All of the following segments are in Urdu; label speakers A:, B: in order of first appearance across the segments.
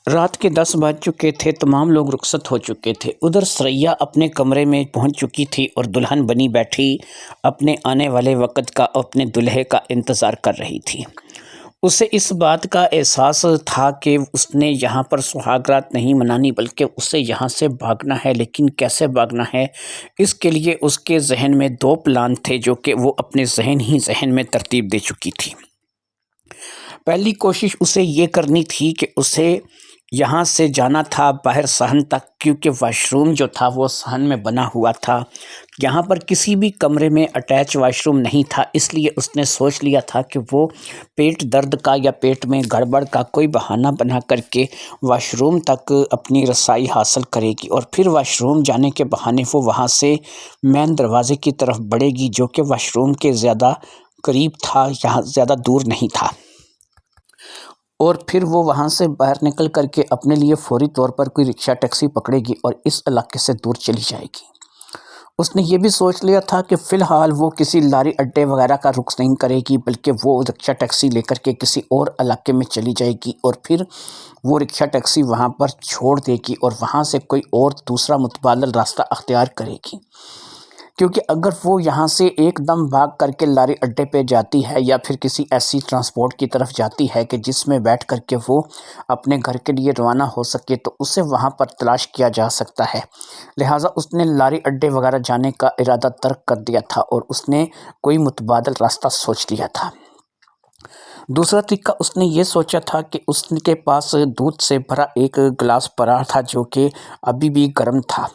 A: رات کے 10 بج چکے تھے، تمام لوگ رخصت ہو چکے تھے۔ ادھر ثریا اپنے کمرے میں پہنچ چکی تھی اور دلہن بنی بیٹھی اپنے آنے والے وقت کا، اپنے دولہے کا انتظار کر رہی تھی۔ اسے اس بات کا احساس تھا کہ اس نے یہاں پر سہاگ رات نہیں منانی، بلکہ اسے یہاں سے بھاگنا ہے۔ لیکن کیسے بھاگنا ہے، اس کے لیے اس کے ذہن میں 2 پلان تھے جو کہ وہ اپنے ذہن میں ترتیب دے چکی تھی۔ پہلی کوشش اسے یہ کرنی تھی کہ اسے یہاں سے جانا تھا باہر صحن تک، کیونکہ واش روم جو تھا وہ صحن میں بنا ہوا تھا۔ یہاں پر کسی بھی کمرے میں اٹیچ واش روم نہیں تھا، اس لیے اس نے سوچ لیا تھا کہ وہ پیٹ درد کا یا پیٹ میں گڑبڑ کا کوئی بہانہ بنا کر کے واش روم تک اپنی رسائی حاصل کرے گی، اور پھر واش روم جانے کے بہانے وہ وہاں سے مین دروازے کی طرف بڑھے گی، جو کہ واش روم کے زیادہ قریب تھا، یہاں زیادہ دور نہیں تھا۔ اور پھر وہ وہاں سے باہر نکل کر کے اپنے لیے فوری طور پر کوئی رکشہ ٹیکسی پکڑے گی اور اس علاقے سے دور چلی جائے گی۔ اس نے یہ بھی سوچ لیا تھا کہ فی الحال وہ کسی لاری اڈے وغیرہ کا رخ نہیں کرے گی، بلکہ وہ رکشہ ٹیکسی لے کر کے کسی اور علاقے میں چلی جائے گی، اور پھر وہ رکشہ ٹیکسی وہاں پر چھوڑ دے گی اور وہاں سے کوئی اور دوسرا متبادل راستہ اختیار کرے گی۔ کیونکہ اگر وہ یہاں سے ایک دم بھاگ کر کے لاری اڈے پہ جاتی ہے یا پھر کسی ایسی ٹرانسپورٹ کی طرف جاتی ہے کہ جس میں بیٹھ کر کے وہ اپنے گھر کے لیے روانہ ہو سکے، تو اسے وہاں پر تلاش کیا جا سکتا ہے۔ لہٰذا اس نے لاری اڈے وغیرہ جانے کا ارادہ ترک کر دیا تھا اور اس نے کوئی متبادل راستہ سوچ لیا تھا۔ دوسرا طریقہ اس نے یہ سوچا تھا کہ اس کے پاس دودھ سے بھرا ایک گلاس پڑا تھا جو کہ ابھی بھی گرم تھا۔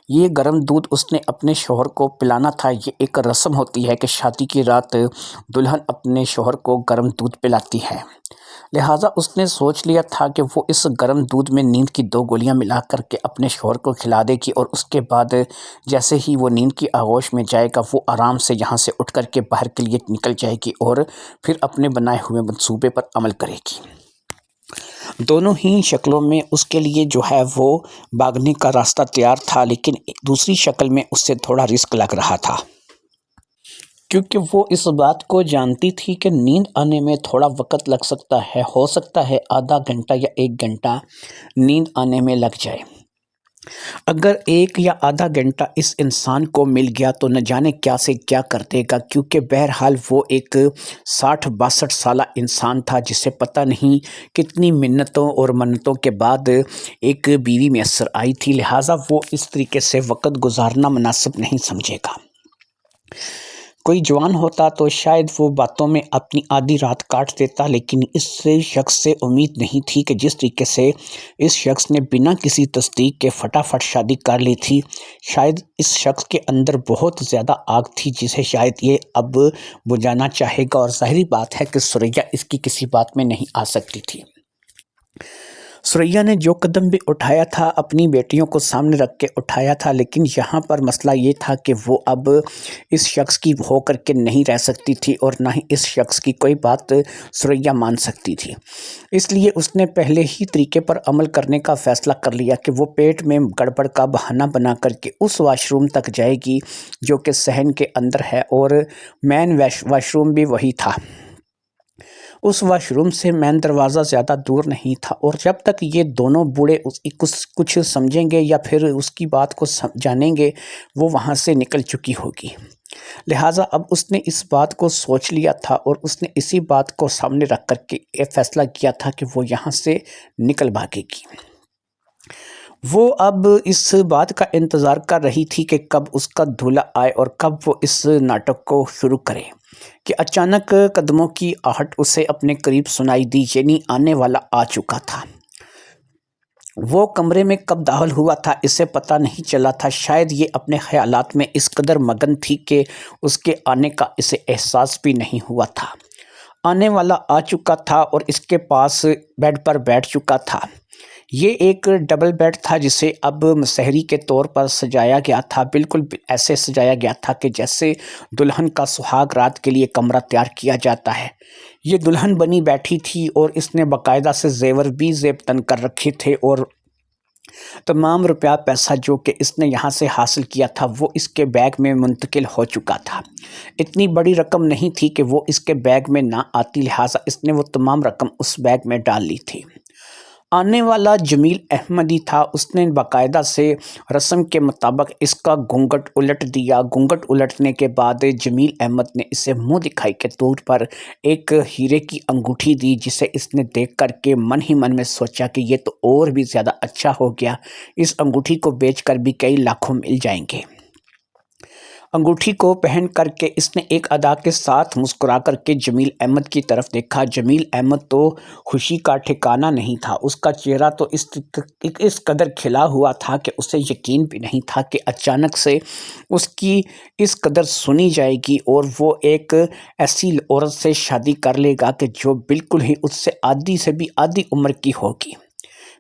A: یہ گرم دودھ اس نے اپنے شوہر کو پلانا تھا۔ یہ ایک رسم ہوتی ہے کہ شادی کی رات دلہن اپنے شوہر کو گرم دودھ پلاتی ہے۔ لہٰذا اس نے سوچ لیا تھا کہ وہ اس گرم دودھ میں نیند کی 2 گولیاں ملا کر کے اپنے شوہر کو کھلا دے گی، اور اس کے بعد جیسے ہی وہ نیند کی آغوش میں جائے گا، وہ آرام سے یہاں سے اٹھ کر کے باہر کے لیے نکل جائے گی اور پھر اپنے بنائے ہوئے منصوبے پر عمل کرے گی۔ دونوں ہی شکلوں میں اس کے لیے جو ہے وہ بھاگنے کا راستہ تیار تھا، لیکن دوسری شکل میں اس سے تھوڑا رسک لگ رہا تھا، کیونکہ وہ اس بات کو جانتی تھی کہ نیند آنے میں تھوڑا وقت لگ سکتا ہے، ہو سکتا ہے آدھا گھنٹہ یا 1 گھنٹہ نیند آنے میں لگ جائے۔ اگر 1 یا آدھا گھنٹہ اس انسان کو مل گیا تو نہ جانے کیا سے کیا کر دے گا، کیونکہ بہرحال وہ ایک 60-62 سالہ انسان تھا جسے پتہ نہیں کتنی منتوں اور منتوں کے بعد ایک بیوی میسر آئی تھی۔ لہٰذا وہ اس طریقے سے وقت گزارنا مناسب نہیں سمجھے گا۔ کوئی جوان ہوتا تو شاید وہ باتوں میں اپنی آدھی رات کاٹ دیتا، لیکن اس شخص سے امید نہیں تھی کہ جس طریقے سے اس شخص نے بنا کسی تصدیق کے فٹافٹ شادی کر لی تھی، شاید اس شخص کے اندر بہت زیادہ آگ تھی جسے شاید یہ اب بجھانا چاہے گا، اور ظاہری بات ہے کہ ثریا اس کی کسی بات میں نہیں آ سکتی تھی۔ ثریا نے جو قدم بھی اٹھایا تھا اپنی بیٹیوں کو سامنے رکھ کے اٹھایا تھا، لیکن یہاں پر مسئلہ یہ تھا کہ وہ اب اس شخص کی ہو کر کے نہیں رہ سکتی تھی، اور نہ ہی اس شخص کی کوئی بات ثریا مان سکتی تھی۔ اس لیے اس نے پہلے ہی طریقے پر عمل کرنے کا فیصلہ کر لیا کہ وہ پیٹ میں گڑبڑ کا بہانہ بنا کر کے اس واش روم تک جائے گی جو کہ صحن کے اندر ہے، اور مین واش روم بھی وہی تھا۔ اس واش روم سے مین دروازہ زیادہ دور نہیں تھا، اور جب تک یہ دونوں بوڑھے کچھ سمجھیں گے یا پھر اس کی بات کو جانیں گے، وہ وہاں سے نکل چکی ہوگی۔ لہٰذا اب اس نے اس بات کو سوچ لیا تھا، اور اس نے اسی بات کو سامنے رکھ کر کے یہ فیصلہ کیا تھا کہ وہ یہاں سے نکل بھاگے گی۔ وہ اب اس بات کا انتظار کر رہی تھی کہ کب اس کا دولہا آئے اور کب وہ اس ناٹک کو شروع کرے، کہ اچانک قدموں کی آہٹ اسے اپنے قریب سنائی دی، یعنی آنے والا آ چکا تھا۔ وہ کمرے میں کب داخل ہوا تھا اسے پتہ نہیں چلا تھا، شاید یہ اپنے خیالات میں اس قدر مگن تھی کہ اس کے آنے کا اسے احساس بھی نہیں ہوا تھا۔ آنے والا آ چکا تھا اور اس کے پاس بیڈ پر بیٹھ چکا تھا۔ یہ ایک ڈبل بیڈ تھا جسے اب مسحری کے طور پر سجایا گیا تھا، بالکل ایسے سجایا گیا تھا کہ جیسے دلہن کا سہاگ رات کے لیے کمرہ تیار کیا جاتا ہے۔ یہ دلہن بنی بیٹھی تھی اور اس نے باقاعدہ سے زیور بھی زیب تن کر رکھے تھے، اور تمام روپیہ پیسہ جو کہ اس نے یہاں سے حاصل کیا تھا وہ اس کے بیگ میں منتقل ہو چکا تھا۔ اتنی بڑی رقم نہیں تھی کہ وہ اس کے بیگ میں نہ آتی، لہٰذا اس نے وہ تمام رقم اس بیگ میں ڈال لی تھی۔ آنے والا جمیل احمد ہی تھا۔ اس نے باقاعدہ سے رسم کے مطابق اس کا گھونگھٹ الٹ دیا۔ گھونگھٹ الٹنے کے بعد جمیل احمد نے اسے منہ دکھائی کے طور پر ایک ہیرے کی انگوٹھی دی، جسے اس نے دیکھ کر کے من ہی من میں سوچا کہ یہ تو اور بھی زیادہ اچھا ہو گیا، اس انگوٹھی کو بیچ کر بھی کئی لاکھوں مل جائیں گے۔ انگوٹھی کو پہن کر کے اس نے ایک ادا کے ساتھ مسکرا کر کے جمیل احمد کی طرف دیکھا۔ جمیل احمد تو خوشی کا ٹھکانہ نہیں تھا، اس کا چہرہ تو اس قدر کھلا ہوا تھا کہ اسے یقین بھی نہیں تھا کہ اچانک سے اس کی اس قدر سنی جائے گی اور وہ ایک ایسی عورت سے شادی کر لے گا کہ جو بالکل ہی اس سے آدھی سے بھی آدھی عمر کی ہوگی،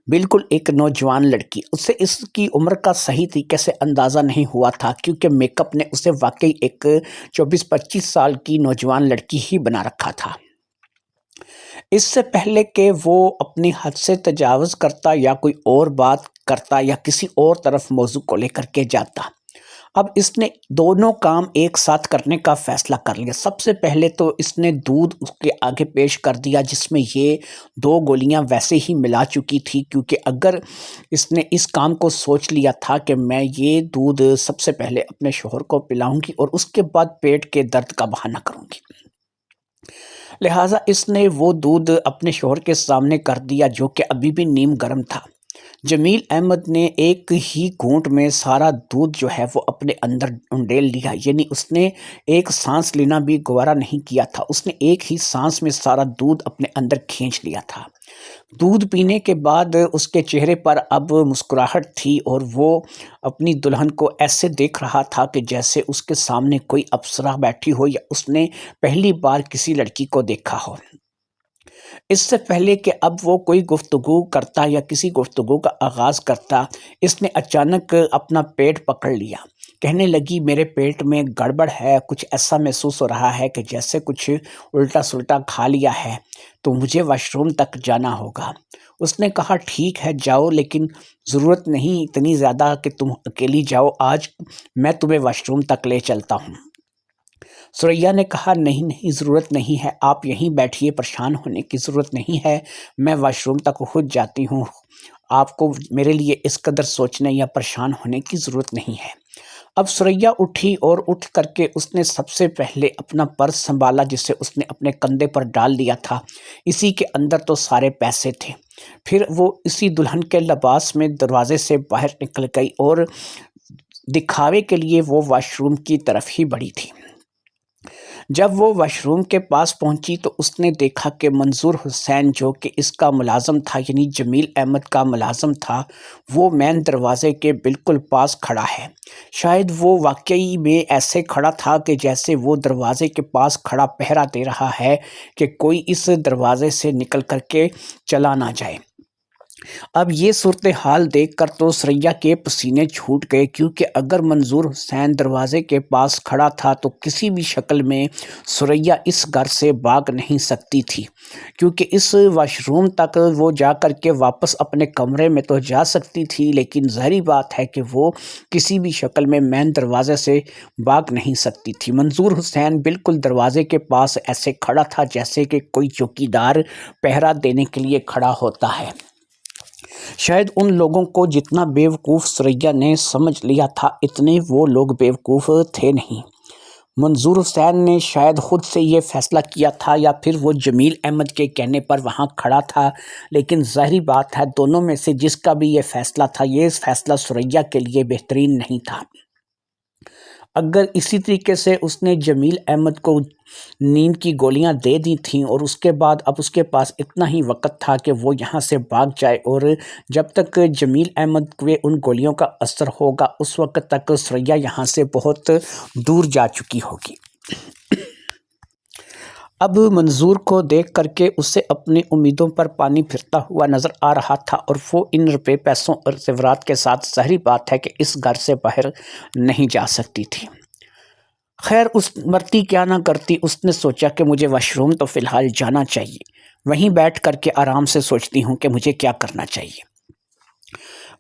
A: بالکل ایک نوجوان لڑکی۔ اسے اس کی عمر کا صحیح طریقے سے اندازہ نہیں ہوا تھا، کیونکہ میک اپ نے اسے واقعی ایک 24-25 سال کی نوجوان لڑکی ہی بنا رکھا تھا۔ اس سے پہلے کہ وہ اپنی حد سے تجاوز کرتا یا کوئی اور بات کرتا یا کسی اور طرف موضوع کو لے کر کے جاتا، اب اس نے دونوں کام ایک ساتھ کرنے کا فیصلہ کر لیا۔ سب سے پہلے تو اس نے دودھ اس کے آگے پیش کر دیا، جس میں یہ 2 گولیاں ویسے ہی ملا چکی تھی، کیونکہ اگر اس نے اس کام کو سوچ لیا تھا کہ میں یہ دودھ سب سے پہلے اپنے شوہر کو پلاؤں گی اور اس کے بعد پیٹ کے درد کا بہانہ کروں گی، لہٰذا اس نے وہ دودھ اپنے شوہر کے سامنے کر دیا، جو کہ ابھی بھی نیم گرم تھا۔ جمیل احمد نے ایک ہی گھونٹ میں سارا دودھ جو ہے وہ اپنے اندر انڈیل لیا، یعنی اس نے ایک سانس لینا بھی گوارا نہیں کیا تھا، اس نے ایک ہی سانس میں سارا دودھ اپنے اندر کھینچ لیا تھا۔ دودھ پینے کے بعد اس کے چہرے پر اب مسکراہٹ تھی اور وہ اپنی دلہن کو ایسے دیکھ رہا تھا کہ جیسے اس کے سامنے کوئی اپسرا بیٹھی ہو یا اس نے پہلی بار کسی لڑکی کو دیکھا ہو۔ اس سے پہلے کہ اب وہ کوئی گفتگو کرتا یا کسی گفتگو کا آغاز کرتا، اس نے اچانک اپنا پیٹ پکڑ لیا، کہنے لگی میرے پیٹ میں گڑبڑ ہے، کچھ ایسا محسوس ہو رہا ہے کہ جیسے کچھ الٹا سلٹا کھا لیا ہے، تو مجھے واش روم تک جانا ہوگا۔ اس نے کہا ٹھیک ہے جاؤ، لیکن ضرورت نہیں اتنی زیادہ کہ تم اکیلی جاؤ، آج میں تمہیں واش روم تک لے چلتا ہوں۔ ثریا نے کہا نہیں ضرورت نہیں ہے، آپ یہیں بیٹھیے، پریشان ہونے کی ضرورت نہیں ہے، میں واش روم تک خود جاتی ہوں، آپ کو میرے لیے اس قدر سوچنے یا پریشان ہونے کی ضرورت نہیں ہے۔ اب ثریا اٹھی اور اٹھ کر کے اس نے سب سے پہلے اپنا پرس سنبھالا، جسے اس نے اپنے کندھے پر ڈال دیا تھا، اسی کے اندر تو سارے پیسے تھے۔ پھر وہ اسی دلہن کے لباس میں دروازے سے باہر نکل گئی اور دکھاوے کے لیے وہ واش روم کی طرف ہی بڑھی تھی۔ جب وہ واش روم کے پاس پہنچی تو اس نے دیکھا کہ منظور حسین، جو کہ اس کا ملازم تھا، یعنی جمیل احمد کا ملازم تھا، وہ مین دروازے کے بالکل پاس کھڑا ہے۔ شاید وہ واقعی میں ایسے کھڑا تھا کہ جیسے وہ دروازے کے پاس کھڑا پہرا دے رہا ہے کہ کوئی اس دروازے سے نکل کر کے چلا نہ جائے۔ اب یہ صورتحال دیکھ کر تو ثریا کے پسینے چھوٹ گئے، کیونکہ اگر منظور حسین دروازے کے پاس کھڑا تھا تو کسی بھی شکل میں ثریا اس گھر سے بھاگ نہیں سکتی تھی، کیونکہ اس واش روم تک وہ جا کر کے واپس اپنے کمرے میں تو جا سکتی تھی، لیکن ظاہری بات ہے کہ وہ کسی بھی شکل میں مین دروازے سے بھاگ نہیں سکتی تھی۔ منظور حسین بالکل دروازے کے پاس ایسے کھڑا تھا جیسے کہ کوئی چوکیدار پہرا دینے کے لیے کھڑا ہوتا ہے۔ شاید ان لوگوں کو جتنا بیوقوف ثریا نے سمجھ لیا تھا، اتنے وہ لوگ بیوقوف تھے نہیں۔ منظور حسین نے شاید خود سے یہ فیصلہ کیا تھا یا پھر وہ جمیل احمد کے کہنے پر وہاں کھڑا تھا، لیکن ظاہری بات ہے دونوں میں سے جس کا بھی یہ فیصلہ تھا، یہ فیصلہ ثریا کے لیے بہترین نہیں تھا۔ اگر اسی طریقے سے اس نے جمیل احمد کو نیند کی گولیاں دے دی تھیں اور اس کے بعد اب اس کے پاس اتنا ہی وقت تھا کہ وہ یہاں سے بھاگ جائے، اور جب تک جمیل احمد کو ان گولیوں کا اثر ہوگا اس وقت تک ثریا یہاں سے بہت دور جا چکی ہوگی۔ اب منظور کو دیکھ کر کے اسے اپنی امیدوں پر پانی پھرتا ہوا نظر آ رہا تھا، اور وہ ان روپے پیسوں اور زیورات کے ساتھ ظاہری بات ہے کہ اس گھر سے باہر نہیں جا سکتی تھی۔ خیر اس مرتی کیا نہ کرتی، اس نے سوچا کہ مجھے واش روم تو فی الحال جانا چاہیے، وہیں بیٹھ کر کے آرام سے سوچتی ہوں کہ مجھے کیا کرنا چاہیے۔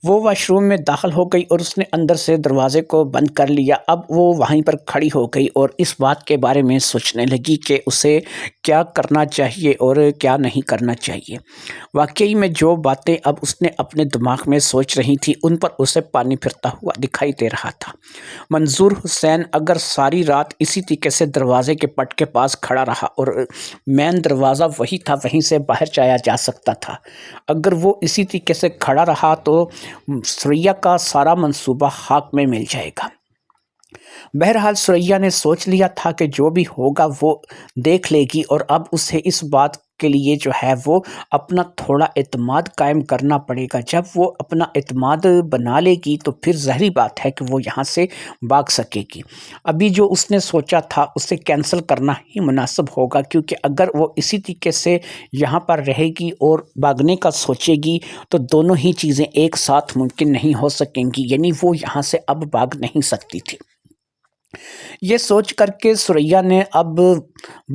A: وہ واش روم میں داخل ہو گئی اور اس نے اندر سے دروازے کو بند کر لیا۔ اب وہ وہیں پر کھڑی ہو گئی اور اس بات کے بارے میں سوچنے لگی کہ اسے کیا کرنا چاہیے اور کیا نہیں کرنا چاہیے۔ واقعی میں جو باتیں اب اس نے اپنے دماغ میں سوچ رہی تھی ان پر اسے پانی پھرتا ہوا دکھائی دے رہا تھا۔ منظور حسین اگر ساری رات اسی طریقے سے دروازے کے پٹ کے پاس کھڑا رہا اور مین دروازہ وہی تھا، وہیں سے باہر جایا جا سکتا تھا، اگر وہ اسی طریقے سے کھڑا رہا تو ثریا کا سارا منصوبہ خاک میں مل جائے گا۔ بہرحال ثریا نے سوچ لیا تھا کہ جو بھی ہوگا وہ دیکھ لے گی، اور اب اسے اس بات کے لیے جو ہے وہ اپنا تھوڑا اعتماد قائم کرنا پڑے گا۔ جب وہ اپنا اعتماد بنا لے گی تو پھر ظاہری بات ہے کہ وہ یہاں سے بھاگ سکے گی۔ ابھی جو اس نے سوچا تھا اسے کینسل کرنا ہی مناسب ہوگا، کیونکہ اگر وہ اسی طریقے سے یہاں پر رہے گی اور بھاگنے کا سوچے گی تو دونوں ہی چیزیں ایک ساتھ ممکن نہیں ہو سکیں گی، یعنی وہ یہاں سے اب بھاگ نہیں سکتی تھی۔ یہ سوچ کر کے ثریا نے اب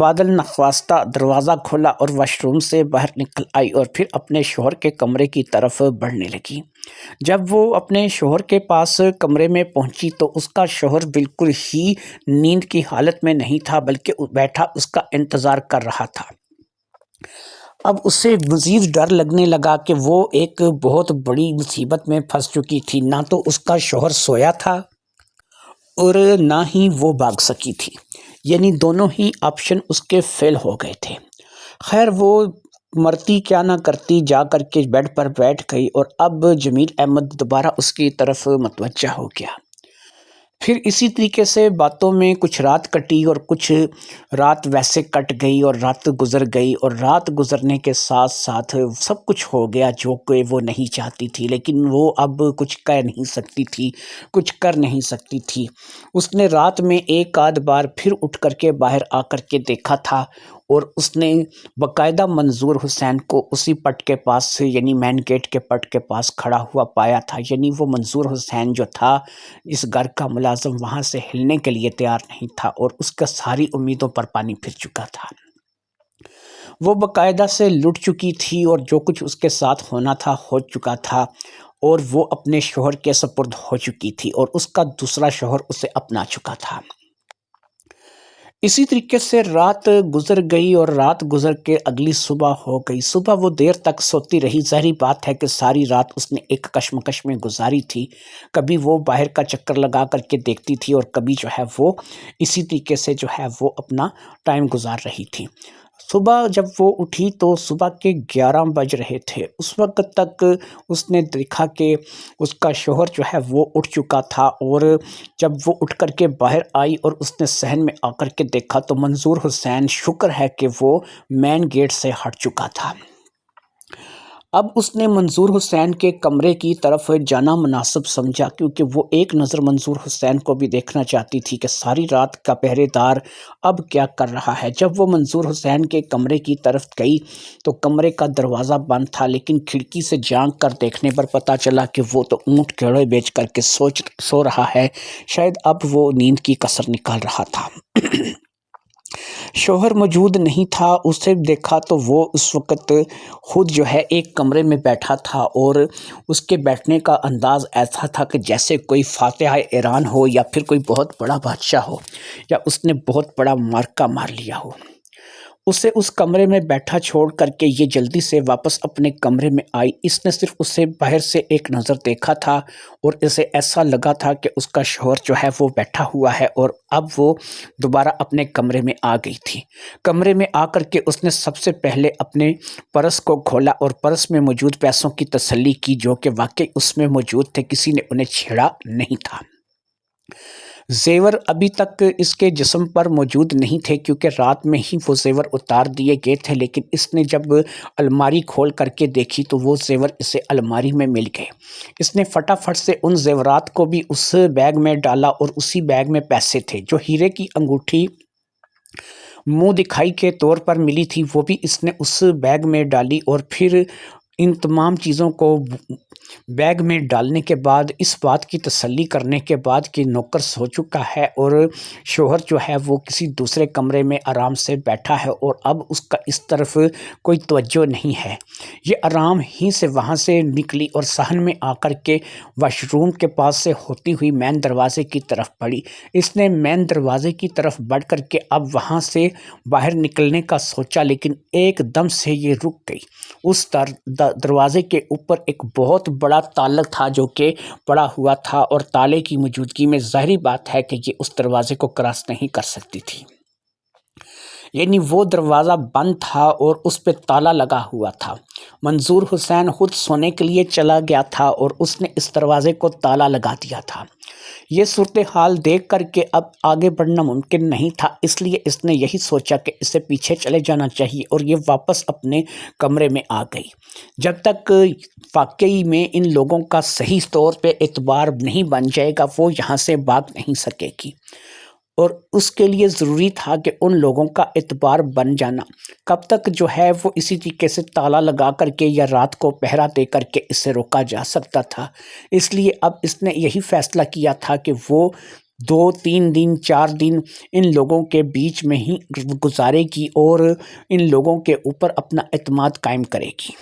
A: بادل نخواستہ دروازہ کھولا اور واش روم سے باہر نکل آئی اور پھر اپنے شوہر کے کمرے کی طرف بڑھنے لگی۔ جب وہ اپنے شوہر کے پاس کمرے میں پہنچی تو اس کا شوہر بالکل ہی نیند کی حالت میں نہیں تھا، بلکہ بیٹھا اس کا انتظار کر رہا تھا۔ اب اسے مزید ڈر لگنے لگا کہ وہ ایک بہت بڑی مصیبت میں پھنس چکی تھی۔ نہ تو اس کا شوہر سویا تھا اور نہ ہی وہ بھاگ سکی تھی، یعنی دونوں ہی آپشن اس کے فیل ہو گئے تھے۔ خیر وہ مرتی کیا نہ کرتی، جا کر کے بیڈ پر بیٹھ گئی اور اب جمیل احمد دوبارہ اس کی طرف متوجہ ہو گیا۔ پھر اسی طریقے سے باتوں میں کچھ رات کٹی اور کچھ رات ویسے کٹ گئی اور رات گزر گئی، اور رات گزرنے کے ساتھ ساتھ سب کچھ ہو گیا جو کہ وہ نہیں چاہتی تھی، لیکن وہ اب کچھ کہہ نہیں سکتی تھی، کچھ کر نہیں سکتی تھی۔ اس نے رات میں ایک آدھ بار پھر اٹھ کر کے باہر آ کر کے دیکھا تھا اور اس نے باقاعدہ منظور حسین کو اسی پٹ کے پاس سے، یعنی مین گیٹ کے پٹ کے پاس کھڑا ہوا پایا تھا، یعنی وہ منظور حسین جو تھا اس گھر کا ملازم وہاں سے ہلنے کے لیے تیار نہیں تھا اور اس کا ساری امیدوں پر پانی پھر چکا تھا۔ وہ باقاعدہ سے لٹ چکی تھی اور جو کچھ اس کے ساتھ ہونا تھا ہو چکا تھا، اور وہ اپنے شوہر کے سپرد ہو چکی تھی اور اس کا دوسرا شوہر اسے اپنا چکا تھا۔ اسی طریقے سے رات گزر گئی اور رات گزر کے اگلی صبح ہو گئی۔ صبح وہ دیر تک سوتی رہی۔ ظاہری بات ہے کہ ساری رات اس نے ایک کشمکش میں گزاری تھی، کبھی وہ باہر کا چکر لگا کر کے دیکھتی تھی اور کبھی جو ہے وہ اسی طریقے سے جو ہے وہ اپنا ٹائم گزار رہی تھی۔ صبح جب وہ اٹھی تو صبح کے 11 بج رہے تھے۔ اس وقت تک اس نے دیکھا کہ اس کا شوہر جو ہے وہ اٹھ چکا تھا، اور جب وہ اٹھ کر کے باہر آئی اور اس نے صحن میں آ کر کے دیکھا تو منظور حسین، شکر ہے کہ وہ مین گیٹ سے ہٹ چکا تھا۔ اب اس نے منظور حسین کے کمرے کی طرف جانا مناسب سمجھا، کیونکہ وہ ایک نظر منظور حسین کو بھی دیکھنا چاہتی تھی کہ ساری رات کا پہرے دار اب کیا کر رہا ہے۔ جب وہ منظور حسین کے کمرے کی طرف گئی تو کمرے کا دروازہ بند تھا، لیکن کھڑکی سے جھانک کر دیکھنے پر پتہ چلا کہ وہ تو اونٹ کیڑے بیچ کر کے سو رہا ہے، شاید اب وہ نیند کی کسر نکال رہا تھا۔ شوہر موجود نہیں تھا۔ اسے دیکھا تو وہ اس وقت خود جو ہے ایک کمرے میں بیٹھا تھا، اور اس کے بیٹھنے کا انداز ایسا تھا کہ جیسے کوئی فاتح ایران ہو یا پھر کوئی بہت بڑا بادشاہ ہو، یا اس نے بہت بڑا معرکہ مار لیا ہو۔ اسے اس کمرے میں بیٹھا چھوڑ کر کے یہ جلدی سے واپس اپنے کمرے میں آئی۔ اس نے صرف اسے باہر سے ایک نظر دیکھا تھا اور اسے ایسا لگا تھا کہ اس کا شوہر جو ہے وہ بیٹھا ہوا ہے، اور اب وہ دوبارہ اپنے کمرے میں آ گئی تھی۔ کمرے میں آ کر کے اس نے سب سے پہلے اپنے پرس کو کھولا اور پرس میں موجود پیسوں کی تسلی کی، جو کہ واقعی اس میں موجود تھے، کسی نے انہیں چھیڑا نہیں تھا۔ زیور ابھی تک اس کے جسم پر موجود نہیں تھے، کیونکہ رات میں ہی وہ زیور اتار دیے گئے تھے، لیکن اس نے جب الماری کھول کر کے دیکھی تو وہ زیور اسے الماری میں مل گئے۔ اس نے فٹافٹ سے ان زیورات کو بھی اس بیگ میں ڈالا، اور اسی بیگ میں پیسے تھے۔ جو ہیرے کی انگوٹھی منہ دکھائی کے طور پر ملی تھی وہ بھی اس نے اس بیگ میں ڈالی، اور پھر ان تمام چیزوں کو بیگ میں ڈالنے کے بعد اس بات کی تسلی کرنے کے بعد کہ نوکر سو چکا ہے اور شوہر جو ہے وہ کسی دوسرے کمرے میں آرام سے بیٹھا ہے اور اب اس کا اس طرف کوئی توجہ نہیں ہے، یہ آرام ہی سے وہاں سے نکلی اور صحن میں آ کر کے واش روم کے پاس سے ہوتی ہوئی مین دروازے کی طرف بڑھی۔ اس نے مین دروازے کی طرف بڑھ کر کے اب وہاں سے باہر نکلنے کا سوچا، لیکن ایک دم سے یہ رک گئی۔ اس دروازے کے اوپر ایک بہت بڑا تالا تھا جو کہ پڑا ہوا تھا، اور تالے کی موجودگی میں ظاہری بات ہے کہ یہ اس دروازے کو کراس نہیں کر سکتی تھی، یعنی وہ دروازہ بند تھا اور اس پہ تالا لگا ہوا تھا۔ منظور حسین خود سونے کے لیے چلا گیا تھا اور اس نے اس دروازے کو تالا لگا دیا تھا۔ یہ صورتحال دیکھ کر کے اب آگے بڑھنا ممکن نہیں تھا، اس لیے اس نے یہی سوچا کہ اسے پیچھے چلے جانا چاہیے، اور یہ واپس اپنے کمرے میں آ گئی۔ جب تک واقعی میں ان لوگوں کا صحیح طور پہ اعتبار نہیں بن جائے گا وہ یہاں سے بھاگ نہیں سکے گی، اور اس کے لیے ضروری تھا کہ ان لوگوں کا اعتبار بن جانا۔ کب تک جو ہے وہ اسی طریقے سے تالا لگا کر کے یا رات کو پہرا دے کر کے اسے روکا جا سکتا تھا۔ اس لیے اب اس نے یہی فیصلہ کیا تھا کہ وہ 2-3 دن 4 دن ان لوگوں کے بیچ میں ہی گزارے گی اور ان لوگوں کے اوپر اپنا اعتماد قائم کرے گی۔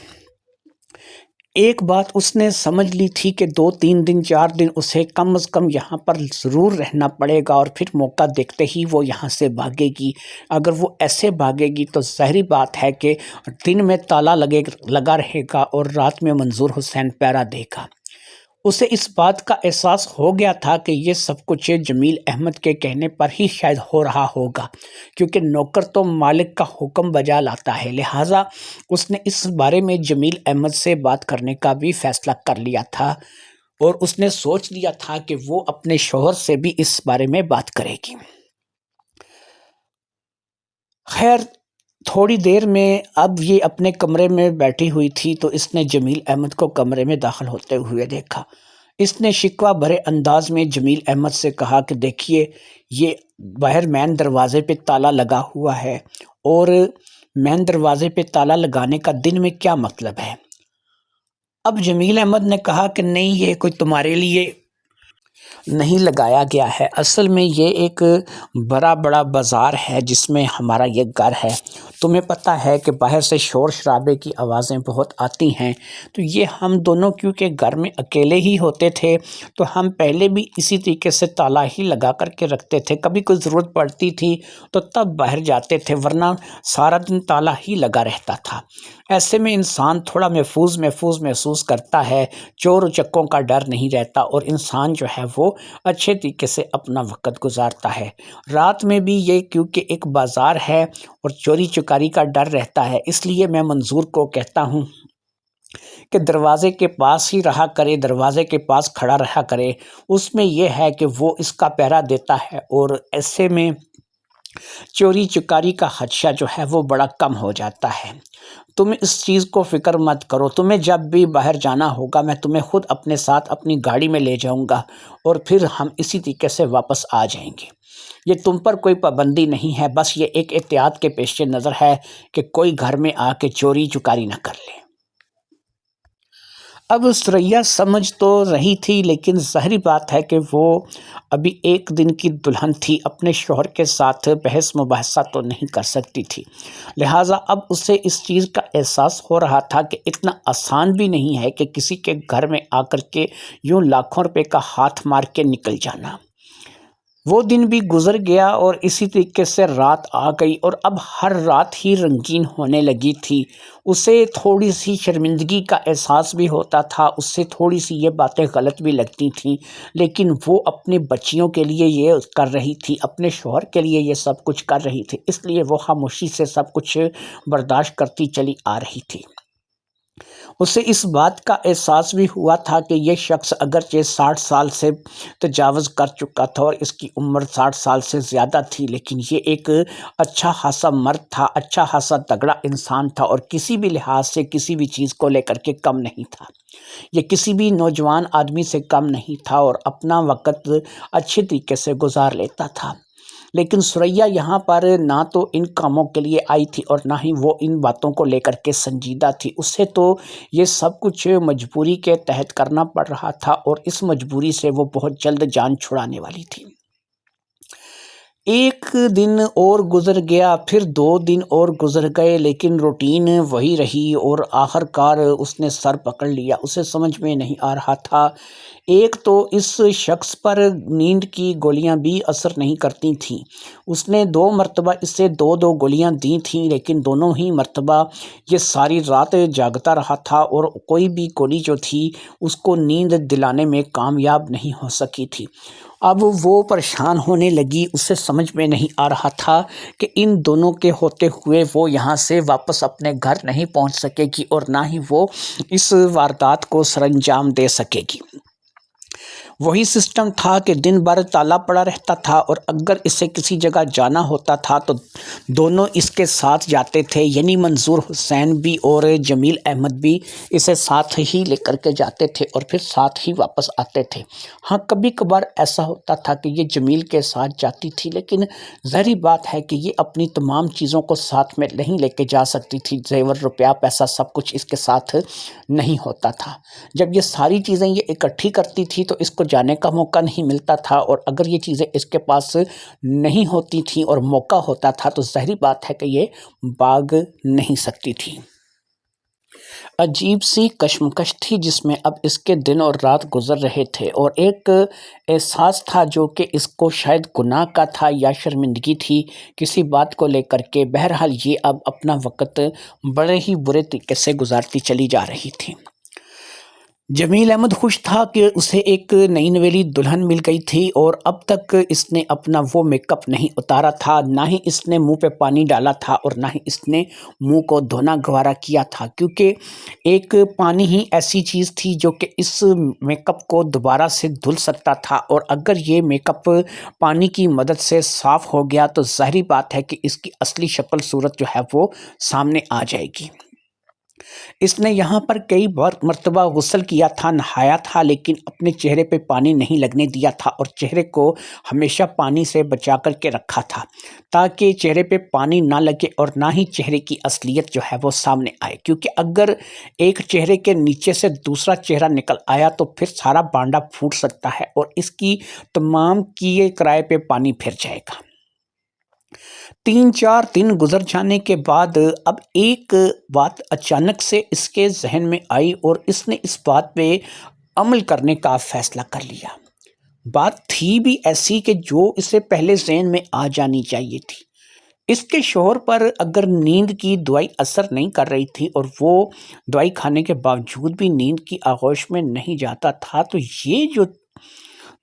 A: ایک بات اس نے سمجھ لی تھی کہ 2-3 دن 4 دن اسے کم از کم یہاں پر ضرور رہنا پڑے گا، اور پھر موقع دیکھتے ہی وہ یہاں سے بھاگے گی۔ اگر وہ ایسے بھاگے گی تو ظاہری بات ہے کہ دن میں تالا لگا رہے گا اور رات میں منظور حسین پہرا دے گا۔ اسے اس بات کا احساس ہو گیا تھا کہ یہ سب کچھ جمیل احمد کے کہنے پر ہی شاید ہو رہا ہوگا، کیونکہ نوکر تو مالک کا حکم بجا لاتا ہے، لہٰذا اس نے اس بارے میں جمیل احمد سے بات کرنے کا بھی فیصلہ کر لیا تھا، اور اس نے سوچ لیا تھا کہ وہ اپنے شوہر سے بھی اس بارے میں بات کرے گی۔ خیر، تھوڑی دیر میں اب یہ اپنے کمرے میں بیٹھی ہوئی تھی تو اس نے جمیل احمد کو کمرے میں داخل ہوتے ہوئے دیکھا۔ اس نے شکوہ بھرے انداز میں جمیل احمد سے کہا کہ دیکھیے، یہ باہر مین دروازے پہ تالا لگا ہوا ہے، اور مین دروازے پہ تالا لگانے کا دن میں کیا مطلب ہے؟ اب جمیل احمد نے کہا کہ نہیں، یہ کوئی تمہارے لیے نہیں لگایا گیا ہے، اصل میں یہ ایک بڑا بازار ہے جس میں ہمارا یہ گھر ہے۔ تمہیں پتہ ہے کہ باہر سے شور شرابے کی آوازیں بہت آتی ہیں، تو یہ ہم دونوں کیونکہ گھر میں اکیلے ہی ہوتے تھے تو ہم پہلے بھی اسی طریقے سے تالا ہی لگا کر کے رکھتے تھے، کبھی کوئی ضرورت پڑتی تھی تو تب باہر جاتے تھے، ورنہ سارا دن تالا ہی لگا رہتا تھا۔ ایسے میں انسان تھوڑا محفوظ محسوس کرتا ہے، چور چکوں کا ڈر نہیں رہتا، اور انسان جو ہے وہ اچھے طریقے سے اپنا وقت گزارتا ہے۔ رات میں بھی یہ کیونکہ ایک بازار ہے اور چوری چکاری کا ڈر رہتا ہے، اس لیے میں منظور کو کہتا ہوں کہ دروازے کے پاس ہی رہا کرے، دروازے کے پاس کھڑا رہا کرے۔ اس میں یہ ہے کہ وہ اس کا پہرا دیتا ہے، اور ایسے میں چوری چکاری کا خدشہ جو ہے وہ بڑا کم ہو جاتا ہے۔ تم اس چیز کو فکر مت کرو، تمہیں جب بھی باہر جانا ہوگا میں تمہیں خود اپنے ساتھ اپنی گاڑی میں لے جاؤں گا، اور پھر ہم اسی طریقے سے واپس آ جائیں گے۔ یہ تم پر کوئی پابندی نہیں ہے، بس یہ ایک احتیاط کے پیش نظر ہے کہ کوئی گھر میں آ کے چوری چکاری نہ کر لے۔ اب ثریا سمجھ تو رہی تھی، لیکن ظاہری بات ہے کہ وہ ابھی ایک دن کی دلہن تھی، اپنے شوہر کے ساتھ بحث مباحثہ تو نہیں کر سکتی تھی، لہٰذا اب اسے اس چیز کا احساس ہو رہا تھا کہ اتنا آسان بھی نہیں ہے کہ کسی کے گھر میں آ کر کے یوں لاکھوں روپے کا ہاتھ مار کے نکل جانا۔ وہ دن بھی گزر گیا اور اسی طریقے سے رات آ گئی، اور اب ہر رات ہی رنگین ہونے لگی تھی۔ اسے تھوڑی سی شرمندگی کا احساس بھی ہوتا تھا، اس سے تھوڑی سی یہ باتیں غلط بھی لگتی تھیں، لیکن وہ اپنے بچیوں کے لیے یہ کر رہی تھی، اپنے شوہر کے لیے یہ سب کچھ کر رہی تھی، اس لیے وہ خاموشی سے سب کچھ برداشت کرتی چلی آ رہی تھی۔ اسے اس بات کا احساس بھی ہوا تھا کہ یہ شخص اگرچہ 60 سال سے تجاوز کر چکا تھا اور اس کی عمر 60 سال سے زیادہ تھی، لیکن یہ ایک اچھا خاصا مرد تھا، اچھا خاصا تگڑا انسان تھا، اور کسی بھی لحاظ سے کسی بھی چیز کو لے کر کے کم نہیں تھا۔ یہ کسی بھی نوجوان آدمی سے کم نہیں تھا اور اپنا وقت اچھے طریقے سے گزار لیتا تھا۔ لیکن ثریا یہاں پر نہ تو ان کاموں کے لیے آئی تھی اور نہ ہی وہ ان باتوں کو لے کر کے سنجیدہ تھی. اسے تو یہ سب کچھ مجبوری کے تحت کرنا پڑ رہا تھا اور اس مجبوری سے وہ بہت جلد جان چھڑانے والی تھی. ایک دن اور گزر گیا، پھر 2 دن اور گزر گئے، لیکن روٹین وہی رہی اور آخر کار اس نے سر پکڑ لیا. اسے سمجھ میں نہیں آ رہا تھا. ایک تو اس شخص پر نیند کی گولیاں بھی اثر نہیں کرتی تھیں. اس نے 2 مرتبہ اسے 2 گولیاں دی تھیں، لیکن دونوں ہی مرتبہ یہ ساری رات جاگتا رہا تھا اور کوئی بھی گولی جو تھی اس کو نیند دلانے میں کامیاب نہیں ہو سکی تھی. اب وہ پریشان ہونے لگی. اسے سمجھ میں نہیں آ رہا تھا کہ ان دونوں کے ہوتے ہوئے وہ یہاں سے واپس اپنے گھر نہیں پہنچ سکے گی اور نہ ہی وہ اس واردات کو سر انجام دے سکے گی. وہی سسٹم تھا کہ دن بھر تالا پڑا رہتا تھا اور اگر اسے کسی جگہ جانا ہوتا تھا تو دونوں اس کے ساتھ جاتے تھے، یعنی منظور حسین بھی اور جمیل احمد بھی اسے ساتھ ہی لے کر کے جاتے تھے اور پھر ساتھ ہی واپس آتے تھے. ہاں کبھی کبھار ایسا ہوتا تھا کہ یہ جمیل کے ساتھ جاتی تھی، لیکن ظاہری بات ہے کہ یہ اپنی تمام چیزوں کو ساتھ میں نہیں لے کے جا سکتی تھی. زیور، روپیہ، پیسہ سب کچھ اس کے ساتھ نہیں ہوتا تھا. جب یہ ساری چیزیں یہ اکٹھی کرتی تھی تو اس کو جانے کا موقع نہیں ملتا تھا، اور اگر یہ چیزیں اس کے پاس نہیں ہوتی تھیں اور موقع ہوتا تھا تو ظاہری بات ہے کہ یہ بھاگ نہیں سکتی تھی. عجیب سی کشمکش تھی جس میں اب اس کے دن اور رات گزر رہے تھے، اور ایک احساس تھا جو کہ اس کو شاید گناہ کا تھا یا شرمندگی تھی کسی بات کو لے کر کے. بہرحال یہ اب اپنا وقت بڑے ہی برے طریقے سے گزارتی چلی جا رہی تھی. جمیل احمد خوش تھا کہ اسے ایک نئی نویلی دلہن مل گئی تھی اور اب تک اس نے اپنا وہ میک اپ نہیں اتارا تھا، نہ ہی اس نے منہ پہ پانی ڈالا تھا اور نہ ہی اس نے منہ کو دھونا گوارا کیا تھا، کیونکہ ایک پانی ہی ایسی چیز تھی جو کہ اس میک اپ کو دوبارہ سے دھل سکتا تھا، اور اگر یہ میک اپ پانی کی مدد سے صاف ہو گیا تو ظاہری بات ہے کہ اس کی اصلی شکل صورت جو ہے وہ سامنے آ جائے گی. اس نے یہاں پر کئی بار مرتبہ غسل کیا تھا، نہایا تھا، لیکن اپنے چہرے پہ پانی نہیں لگنے دیا تھا اور چہرے کو ہمیشہ پانی سے بچا کر کے رکھا تھا تاکہ چہرے پہ پانی نہ لگے اور نہ ہی چہرے کی اصلیت جو ہے وہ سامنے آئے، کیونکہ اگر ایک چہرے کے نیچے سے دوسرا چہرہ نکل آیا تو پھر سارا بانڈا پھوٹ سکتا ہے اور اس کی تمام کیے کرائے پہ پانی پھر جائے گا. 3-4 دن گزر جانے کے بعد اب ایک بات اچانک سے اس کے ذہن میں آئی اور اس نے اس بات پہ عمل کرنے کا فیصلہ کر لیا. بات تھی بھی ایسی کہ جو اسے پہلے ذہن میں آ جانی چاہیے تھی. اس کے شوہر پر اگر نیند کی دوائی اثر نہیں کر رہی تھی اور وہ دوائی کھانے کے باوجود بھی نیند کی آغوش میں نہیں جاتا تھا، تو یہ جو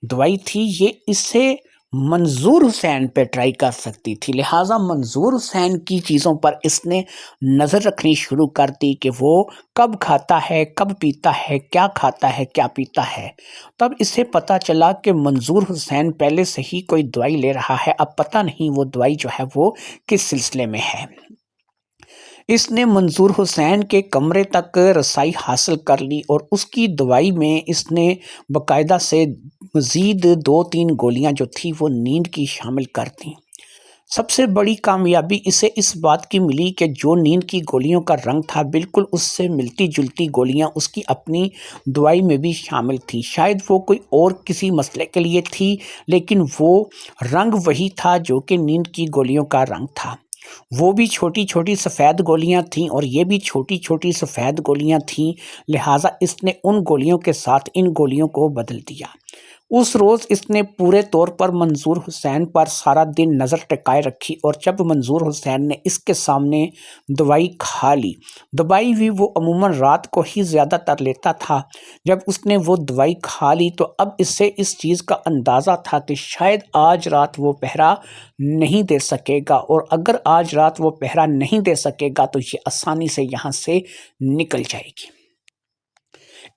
A: دوائی تھی یہ اسے منظور حسین پہ ٹرائی کر سکتی تھی. لہٰذا منظور حسین کی چیزوں پر اس نے نظر رکھنی شروع کر دی کہ وہ کب کھاتا ہے، کب پیتا ہے، کیا کھاتا ہے، کیا پیتا ہے. تب اسے پتہ چلا کہ منظور حسین پہلے سے ہی کوئی دوائی لے رہا ہے. اب پتہ نہیں وہ دوائی جو ہے وہ کس سلسلے میں ہے. اس نے منظور حسین کے کمرے تک رسائی حاصل کر لی اور اس کی دوائی میں اس نے باقاعدہ سے مزید 2-3 گولیاں جو تھی وہ نیند کی شامل کر دیں. سب سے بڑی کامیابی اسے اس بات کی ملی کہ جو نیند کی گولیوں کا رنگ تھا بالکل اس سے ملتی جلتی گولیاں اس کی اپنی دوائی میں بھی شامل تھیں. شاید وہ کوئی اور کسی مسئلے کے لیے تھی، لیکن وہ رنگ وہی تھا جو کہ نیند کی گولیوں کا رنگ تھا. وہ بھی چھوٹی چھوٹی سفید گولیاں تھیں اور یہ بھی چھوٹی چھوٹی سفید گولیاں تھیں. لہٰذا اس نے ان گولیوں کے ساتھ ان گولیوں کو بدل دیا. اس روز اس نے پورے طور پر منظور حسین پر سارا دن نظر ٹکائے رکھی اور جب منظور حسین نے اس کے سامنے دوائی کھا لی، دوائی بھی وہ عموماً رات کو ہی زیادہ تر لیتا تھا، جب اس نے وہ دوائی کھا لی تو اب اسے اس چیز کا اندازہ تھا کہ شاید آج رات وہ پہرا نہیں دے سکے گا، اور اگر آج رات وہ پہرا نہیں دے سکے گا تو یہ آسانی سے یہاں سے نکل جائے گی.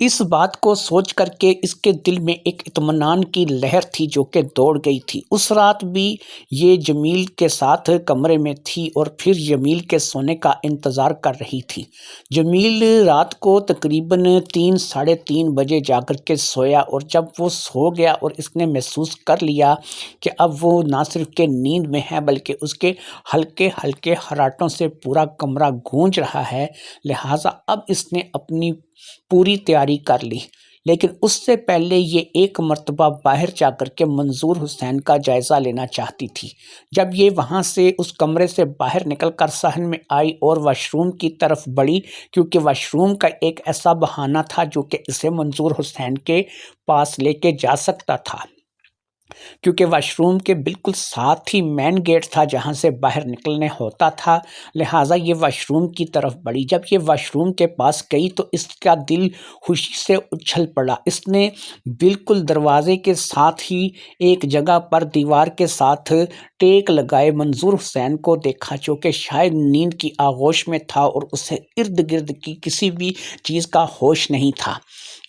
A: اس بات کو سوچ کر کے اس کے دل میں ایک اطمینان کی لہر تھی جو کہ دوڑ گئی تھی۔ اس رات بھی یہ جمیل کے ساتھ کمرے میں تھی اور پھر جمیل کے سونے کا انتظار کر رہی تھی۔ جمیل رات کو تقریباً 3:30 بجے جا کر کے سویا، اور جب وہ سو گیا اور اس نے محسوس کر لیا کہ اب وہ نہ صرف کہ نیند میں ہے بلکہ اس کے ہلکے ہلکے خراٹوں سے پورا کمرہ گونج رہا ہے، لہٰذا اب اس نے اپنی پوری تیاری کر لی۔ لیکن اس سے پہلے یہ ایک مرتبہ باہر جا کر کے منظور حسین کا جائزہ لینا چاہتی تھی۔ جب یہ وہاں سے اس کمرے سے باہر نکل کر صحن میں آئی اور واش روم کی طرف بڑھی، کیونکہ واش روم کا ایک ایسا بہانہ تھا جو کہ اسے منظور حسین کے پاس لے کے جا سکتا تھا، کیونکہ واش روم کے بالکل ساتھ ہی مین گیٹ تھا جہاں سے باہر نکلنے ہوتا تھا، لہٰذا یہ واش روم کی طرف بڑھی۔ جب یہ واش روم کے پاس گئی تو اس کا دل خوشی سے اچھل پڑا۔ اس نے بالکل دروازے کے ساتھ ہی ایک جگہ پر دیوار کے ساتھ ٹیک لگائے منظور حسین کو دیکھا، جو کہ شاید نیند کی آغوش میں تھا اور اسے ارد گرد کی کسی بھی چیز کا ہوش نہیں تھا۔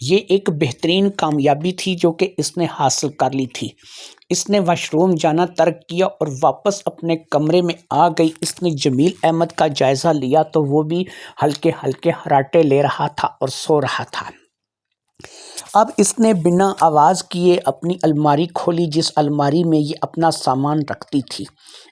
A: یہ ایک بہترین کامیابی تھی جو کہ اس نے حاصل کر لی تھی۔ اس نے واش روم جانا ترک کیا اور واپس اپنے کمرے میں آ گئی۔ اس نے جمیل احمد کا جائزہ لیا تو وہ بھی ہلکے ہلکے خراٹے لے رہا تھا اور سو رہا تھا۔ اب اس نے بنا آواز کیے اپنی الماری کھولی، جس الماری میں یہ اپنا سامان رکھتی تھی۔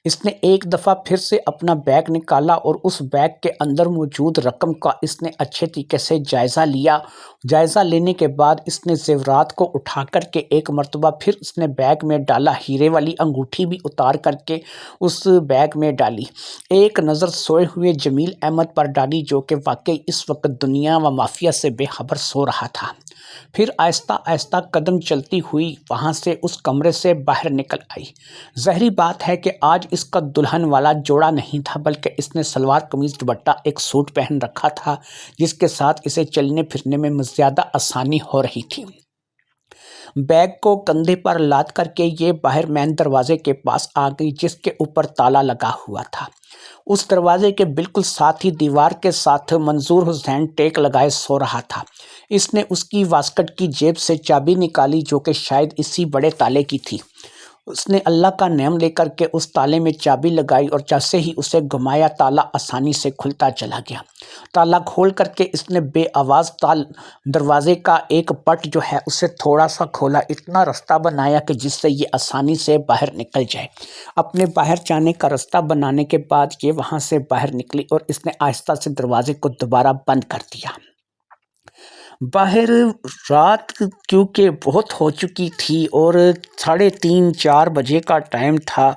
A: اس نے ایک دفعہ پھر سے اپنا بیگ نکالا اور اس بیگ کے اندر موجود رقم کا اس نے اچھے طریقے سے جائزہ لیا۔ جائزہ لینے کے بعد اس نے زیورات کو اٹھا کر کے ایک مرتبہ پھر اس نے بیگ میں ڈالا، ہیرے والی انگوٹھی بھی اتار کر کے اس بیگ میں ڈالی، ایک نظر سوئے ہوئے جمیل احمد پر ڈالی جو کہ واقعی اس وقت دنیا و مافیا سے بے خبر سو رہا تھا۔ پھر آہستہ آہستہ قدم چلتی ہوئی وہاں سے اس کمرے سے باہر نکل آئی۔ ظاہری بات ہے کہ آج اس کا دلہن والا جوڑا نہیں تھا، بلکہ اس نے سلوار قمیض دوپٹہ ایک سوٹ پہن رکھا تھا، جس کے ساتھ اسے چلنے پھرنے میں زیادہ آسانی ہو رہی تھی۔ بیگ کو کندھے پر لاد کر کے یہ باہر مین دروازے کے پاس آ گئی، جس کے اوپر تالا لگا ہوا تھا۔ اس دروازے کے بالکل ساتھ ہی دیوار کے ساتھ منظور حسین ٹیک لگائے سو رہا تھا۔ اس نے اس کی واسکٹ کی جیب سے چابی نکالی جو کہ شاید اسی بڑے تالے کی تھی۔ اس نے اللہ کا نام لے کر کے اس تالے میں چابی لگائی اور جیسے ہی اسے گھمایا تالا آسانی سے کھلتا چلا گیا۔ تالا کھول کر کے اس نے بے آواز دروازے کا ایک پٹ جو ہے اسے تھوڑا سا کھولا، اتنا رستہ بنایا کہ جس سے یہ آسانی سے باہر نکل جائے۔ اپنے باہر جانے کا رستہ بنانے کے بعد یہ وہاں سے باہر نکلی اور اس نے آہستہ سے دروازے کو دوبارہ بند کر دیا۔ باہر رات کیونکہ بہت ہو چکی تھی اور 3:30-4 بجے کا ٹائم تھا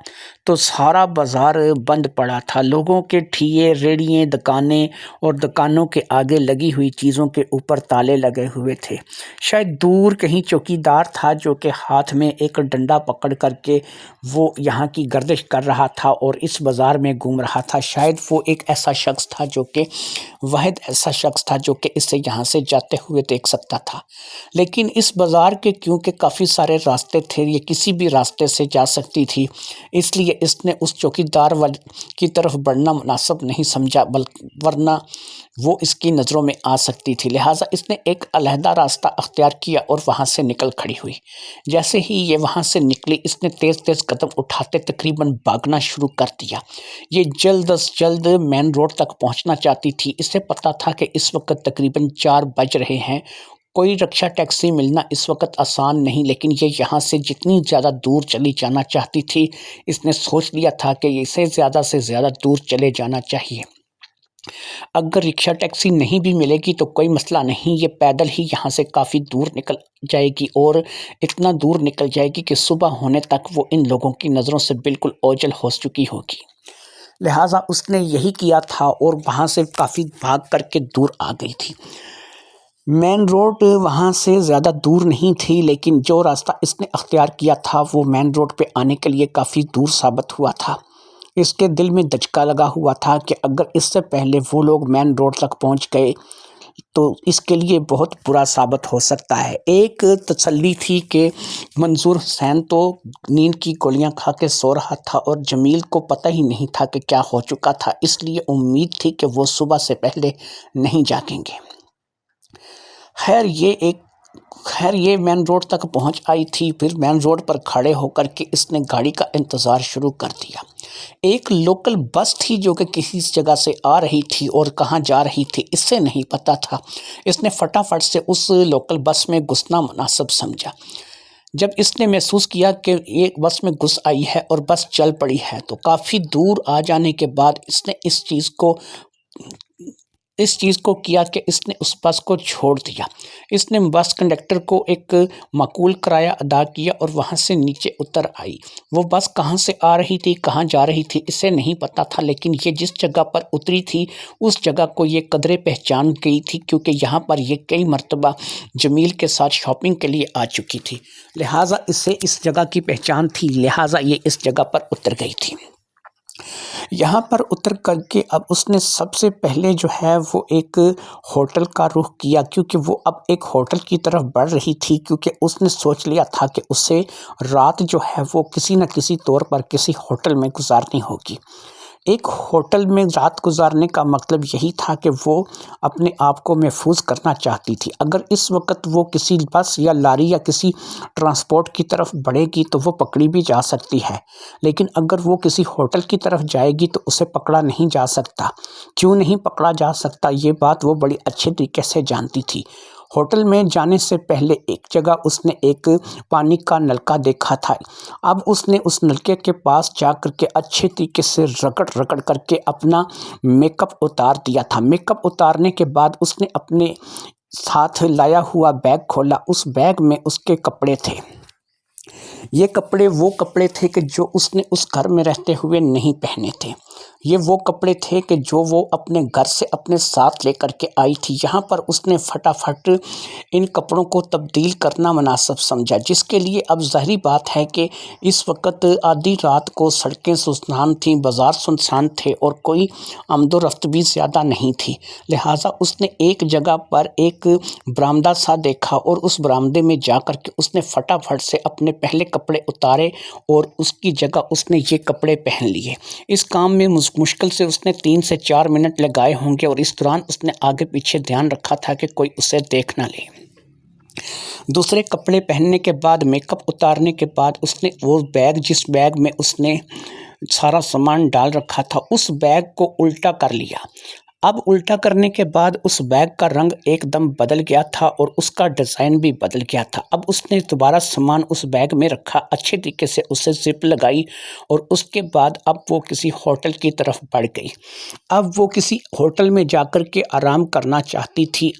A: تو سارا بازار بند پڑا تھا۔ لوگوں کے ٹھیے، ریڑیاں، دکانیں اور دکانوں کے آگے لگی ہوئی چیزوں کے اوپر تالے لگے ہوئے تھے۔ شاید دور کہیں چوکیدار تھا جو کہ ہاتھ میں ایک ڈنڈا پکڑ کر کے وہ یہاں کی گردش کر رہا تھا اور اس بازار میں گھوم رہا تھا۔ شاید وہ ایک ایسا شخص تھا جو کہ واحد ایسا شخص تھا جو کہ اسے یہاں سے جاتے ہوئے دیکھ سکتا تھا۔ لیکن اس بازار کے کیونکہ کافی سارے راستے تھے، یہ کسی بھی راستے سے جا سکتی تھی، اس لیے اس نے اس چوکیدار کی طرف بڑھنا مناسب نہیں سمجھا، ورنہ وہ اس کی نظروں میں آ سکتی تھی۔ لہٰذا اس نے ایک علیحدہ راستہ اختیار کیا اور وہاں سے نکل کھڑی ہوئی۔ جیسے ہی یہ وہاں سے نکلی اس نے تیز تیز قدم اٹھاتے تقریباً بھاگنا شروع کر دیا۔ یہ جلد از جلد مین روڈ تک پہنچنا چاہتی تھی۔ اسے پتا تھا کہ اس وقت تقریباً 4 بج رہے ہیں، کوئی رکشہ ٹیکسی ملنا اس وقت آسان نہیں، لیکن یہ یہاں سے جتنی زیادہ دور چلی جانا چاہتی تھی، اس نے سوچ لیا تھا کہ اسے زیادہ سے زیادہ دور چلے جانا چاہیے۔ اگر رکشہ ٹیکسی نہیں بھی ملے گی تو کوئی مسئلہ نہیں، یہ پیدل ہی یہاں سے کافی دور نکل جائے گی اور اتنا دور نکل جائے گی کہ صبح ہونے تک وہ ان لوگوں کی نظروں سے بالکل اوجھل ہو چکی ہوگی۔ لہٰذا اس نے یہی کیا تھا اور وہاں سے کافی بھاگ کر کے دور آ گئی تھی۔ مین روڈ وہاں سے زیادہ دور نہیں تھی، لیکن جو راستہ اس نے اختیار کیا تھا وہ مین روڈ پہ آنے کے لیے کافی دور ثابت ہوا تھا۔ اس کے دل میں دھچکا لگا ہوا تھا کہ اگر اس سے پہلے وہ لوگ مین روڈ تک پہنچ گئے تو اس کے لیے بہت برا ثابت ہو سکتا ہے۔ ایک تسلی تھی کہ منظور حسین تو نیند کی گولیاں کھا کے سو رہا تھا اور جمیل کو پتہ ہی نہیں تھا کہ کیا ہو چکا تھا، اس لیے امید تھی کہ وہ صبح سے پہلے نہیں جاگیں گے۔ خیر یہ مین روڈ تک پہنچ آئی تھی۔ پھر مین روڈ پر کھڑے ہو کر کے اس نے گاڑی کا انتظار شروع کر دیا۔ ایک لوکل بس تھی جو کہ کسی جگہ سے آ رہی تھی اور کہاں جا رہی تھی اس سے نہیں پتا تھا۔ اس نے فٹافٹ سے اس لوکل بس میں گھسنا مناسب سمجھا۔ جب اس نے محسوس کیا کہ یہ بس میں گھس آئی ہے اور بس چل پڑی ہے تو کافی دور آ جانے کے بعد اس نے اس چیز کو کیا کہ اس نے اس بس کو چھوڑ دیا۔ اس نے بس کنڈکٹر کو ایک معقول کرایہ ادا کیا اور وہاں سے نیچے اتر آئی۔ وہ بس کہاں سے آ رہی تھی، کہاں جا رہی تھی اسے نہیں پتا تھا، لیکن یہ جس جگہ پر اتری تھی اس جگہ کو یہ قدرے پہچان گئی تھی، کیونکہ یہاں پر یہ کئی مرتبہ جمیل کے ساتھ شاپنگ کے لیے آ چکی تھی، لہٰذا اسے اس جگہ کی پہچان تھی، لہٰذا یہ اس جگہ پر اتر گئی تھی۔ یہاں پر اتر کر کے اب اس نے سب سے پہلے جو ہے وہ ایک ہوٹل کا رخ کیا، کیونکہ وہ اب ایک ہوٹل کی طرف بڑھ رہی تھی، کیونکہ اس نے سوچ لیا تھا کہ اسے رات جو ہے وہ کسی نہ کسی طور پر کسی ہوٹل میں گزارنی ہوگی۔ ایک ہوٹل میں رات گزارنے کا مطلب یہی تھا کہ وہ اپنے آپ کو محفوظ کرنا چاہتی تھی۔ اگر اس وقت وہ کسی بس یا لاری یا کسی ٹرانسپورٹ کی طرف بڑھے گی تو وہ پکڑی بھی جا سکتی ہے، لیکن اگر وہ کسی ہوٹل کی طرف جائے گی تو اسے پکڑا نہیں جا سکتا۔ کیوں نہیں پکڑا جا سکتا یہ بات وہ بڑی اچھے طریقے سے جانتی تھی۔ ہوٹل میں جانے سے پہلے ایک جگہ اس نے ایک پانی کا نلکا دیکھا تھا۔ اب اس نے اس نلکے کے پاس جا کر کے اچھے طریقے سے رگڑ کر کے اپنا میک اپ اتار دیا تھا۔ میک اپ اتارنے کے بعد اس نے اپنے ساتھ لایا ہوا بیگ کھولا۔ اس بیگ میں اس کے کپڑے تھے۔ یہ کپڑے وہ کپڑے تھے کہ جو اس نے اس گھر میں رہتے ہوئے نہیں پہنے تھے۔ یہ وہ کپڑے تھے کہ جو وہ اپنے گھر سے اپنے ساتھ لے کر کے آئی تھی۔ یہاں پر اس نے فٹافٹ ان کپڑوں کو تبدیل کرنا مناسب سمجھا، جس کے لیے اب ظاہری بات ہے کہ اس وقت آدھی رات کو سڑکیں سنسان تھیں، بازار سنسان تھے اور کوئی آمد و رفت بھی زیادہ نہیں تھی، لہٰذا اس نے ایک جگہ پر ایک برآمدہ سا دیکھا اور اس برآمدے میں جا کر کے اس نے فٹافٹ سے اپنے پہلے کپڑے اتارے اور اس کی جگہ اس نے یہ کپڑے پہن لیے۔ اس کام میں مشکل سے اس نے 3 سے 4 منٹ لگائے ہوں گے اور اس دوران اس نے آگے پیچھے دھیان رکھا تھا کہ کوئی اسے دیکھ نہ لے۔ دوسرے کپڑے پہننے کے بعد، میک اپ اتارنے کے بعد اس نے وہ بیگ، جس بیگ میں اس نے سارا سامان ڈال رکھا تھا، اس بیگ کو الٹا کر لیا۔ اب الٹا کرنے کے بعد اس بیگ کا رنگ ایک دم بدل گیا تھا اور اس کا ڈیزائن بھی بدل گیا تھا۔ اب اس نے دوبارہ سامان اس بیگ میں رکھا، اچھے طریقے سے اسے زپ لگائی اور اس کے بعد اب وہ کسی ہوٹل کی طرف بڑھ گئی۔ اب وہ کسی ہوٹل میں جا کر کے آرام کرنا چاہتی تھی۔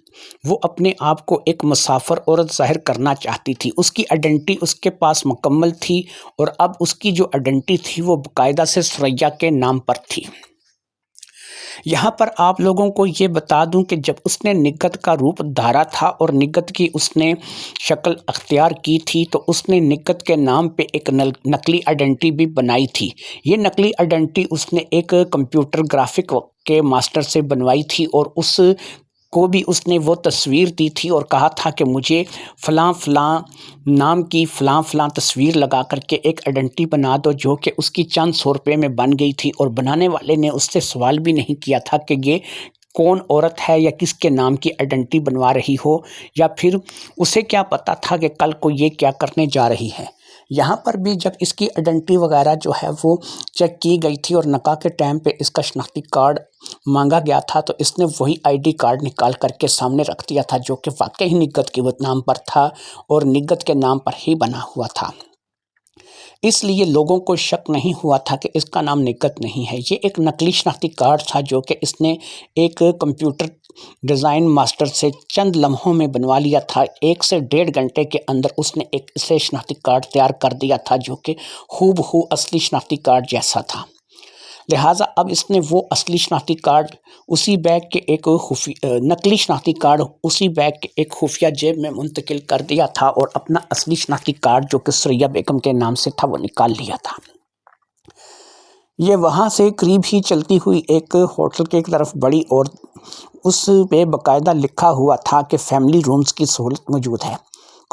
A: وہ اپنے آپ کو ایک مسافر عورت ظاہر کرنا چاہتی تھی۔ اس کی آئیڈینٹی اس کے پاس مکمل تھی اور اب اس کی جو آئیڈینٹی تھی وہ باقاعدہ سے ثریا کے نام پر تھی۔ یہاں پر آپ لوگوں کو یہ بتا دوں کہ جب اس نے نگت کا روپ دھارا تھا اور نگت کی اس نے شکل اختیار کی تھی تو اس نے نگت کے نام پہ ایک نقلی آئیڈینٹی بھی بنائی تھی۔ یہ نقلی آئیڈینٹی اس نے ایک کمپیوٹر گرافک کے ماسٹر سے بنوائی تھی اور اس کو بھی اس نے وہ تصویر دی تھی اور کہا تھا کہ مجھے فلاں فلاں نام کی فلاں فلاں تصویر لگا کر کے ایک آئیڈینٹی بنا دو، جو کہ اس کی چند 100 روپے میں بن گئی تھی اور بنانے والے نے اس سے سوال بھی نہیں کیا تھا کہ یہ کون عورت ہے یا کس کے نام کی آئیڈینٹی بنوا رہی ہو، یا پھر اسے کیا پتا تھا کہ کل کو یہ کیا کرنے جا رہی ہے۔ یہاں پر بھی جب اس کی آئیڈینٹی وغیرہ جو ہے وہ چیک کی گئی تھی اور نکاح کے ٹائم پہ اس کا شناختی کارڈ مانگا گیا تھا تو اس نے وہی ID کارڈ نکال کر کے سامنے رکھ دیا تھا، جو کہ واقعی نگت کے نام پر تھا اور نگت کے نام پر ہی بنا ہوا تھا۔ اس لیے لوگوں کو شک نہیں ہوا تھا کہ اس کا نام نگت نہیں ہے۔ یہ ایک نقلی شناختی کارڈ تھا جو کہ اس نے ایک کمپیوٹر ڈیزائن ماسٹر سے چند لمحوں میں بنوا لیا تھا۔ 1 سے 1.5 گھنٹے کے اندر اس نے ایک اسے شناختی کارڈ تیار کر دیا تھا جو کہ ہو بہو اصلی شناختی کارڈ جیسا تھا۔ لہٰذا اب اس نے وہ اصلی شناختی کارڈ اسی بیگ کے ایک نقلی شناختی کارڈ اسی بیگ کے ایک خفیہ جیب میں منتقل کر دیا تھا اور اپنا اصلی شناختی کارڈ جو کہ ثریا بیگم کے نام سے تھا وہ نکال لیا تھا۔ یہ وہاں سے قریب ہی چلتی ہوئی ایک ہوٹل کی طرف بڑھی اور اس پہ باقاعدہ لکھا ہوا تھا کہ فیملی رومز کی سہولت موجود ہے۔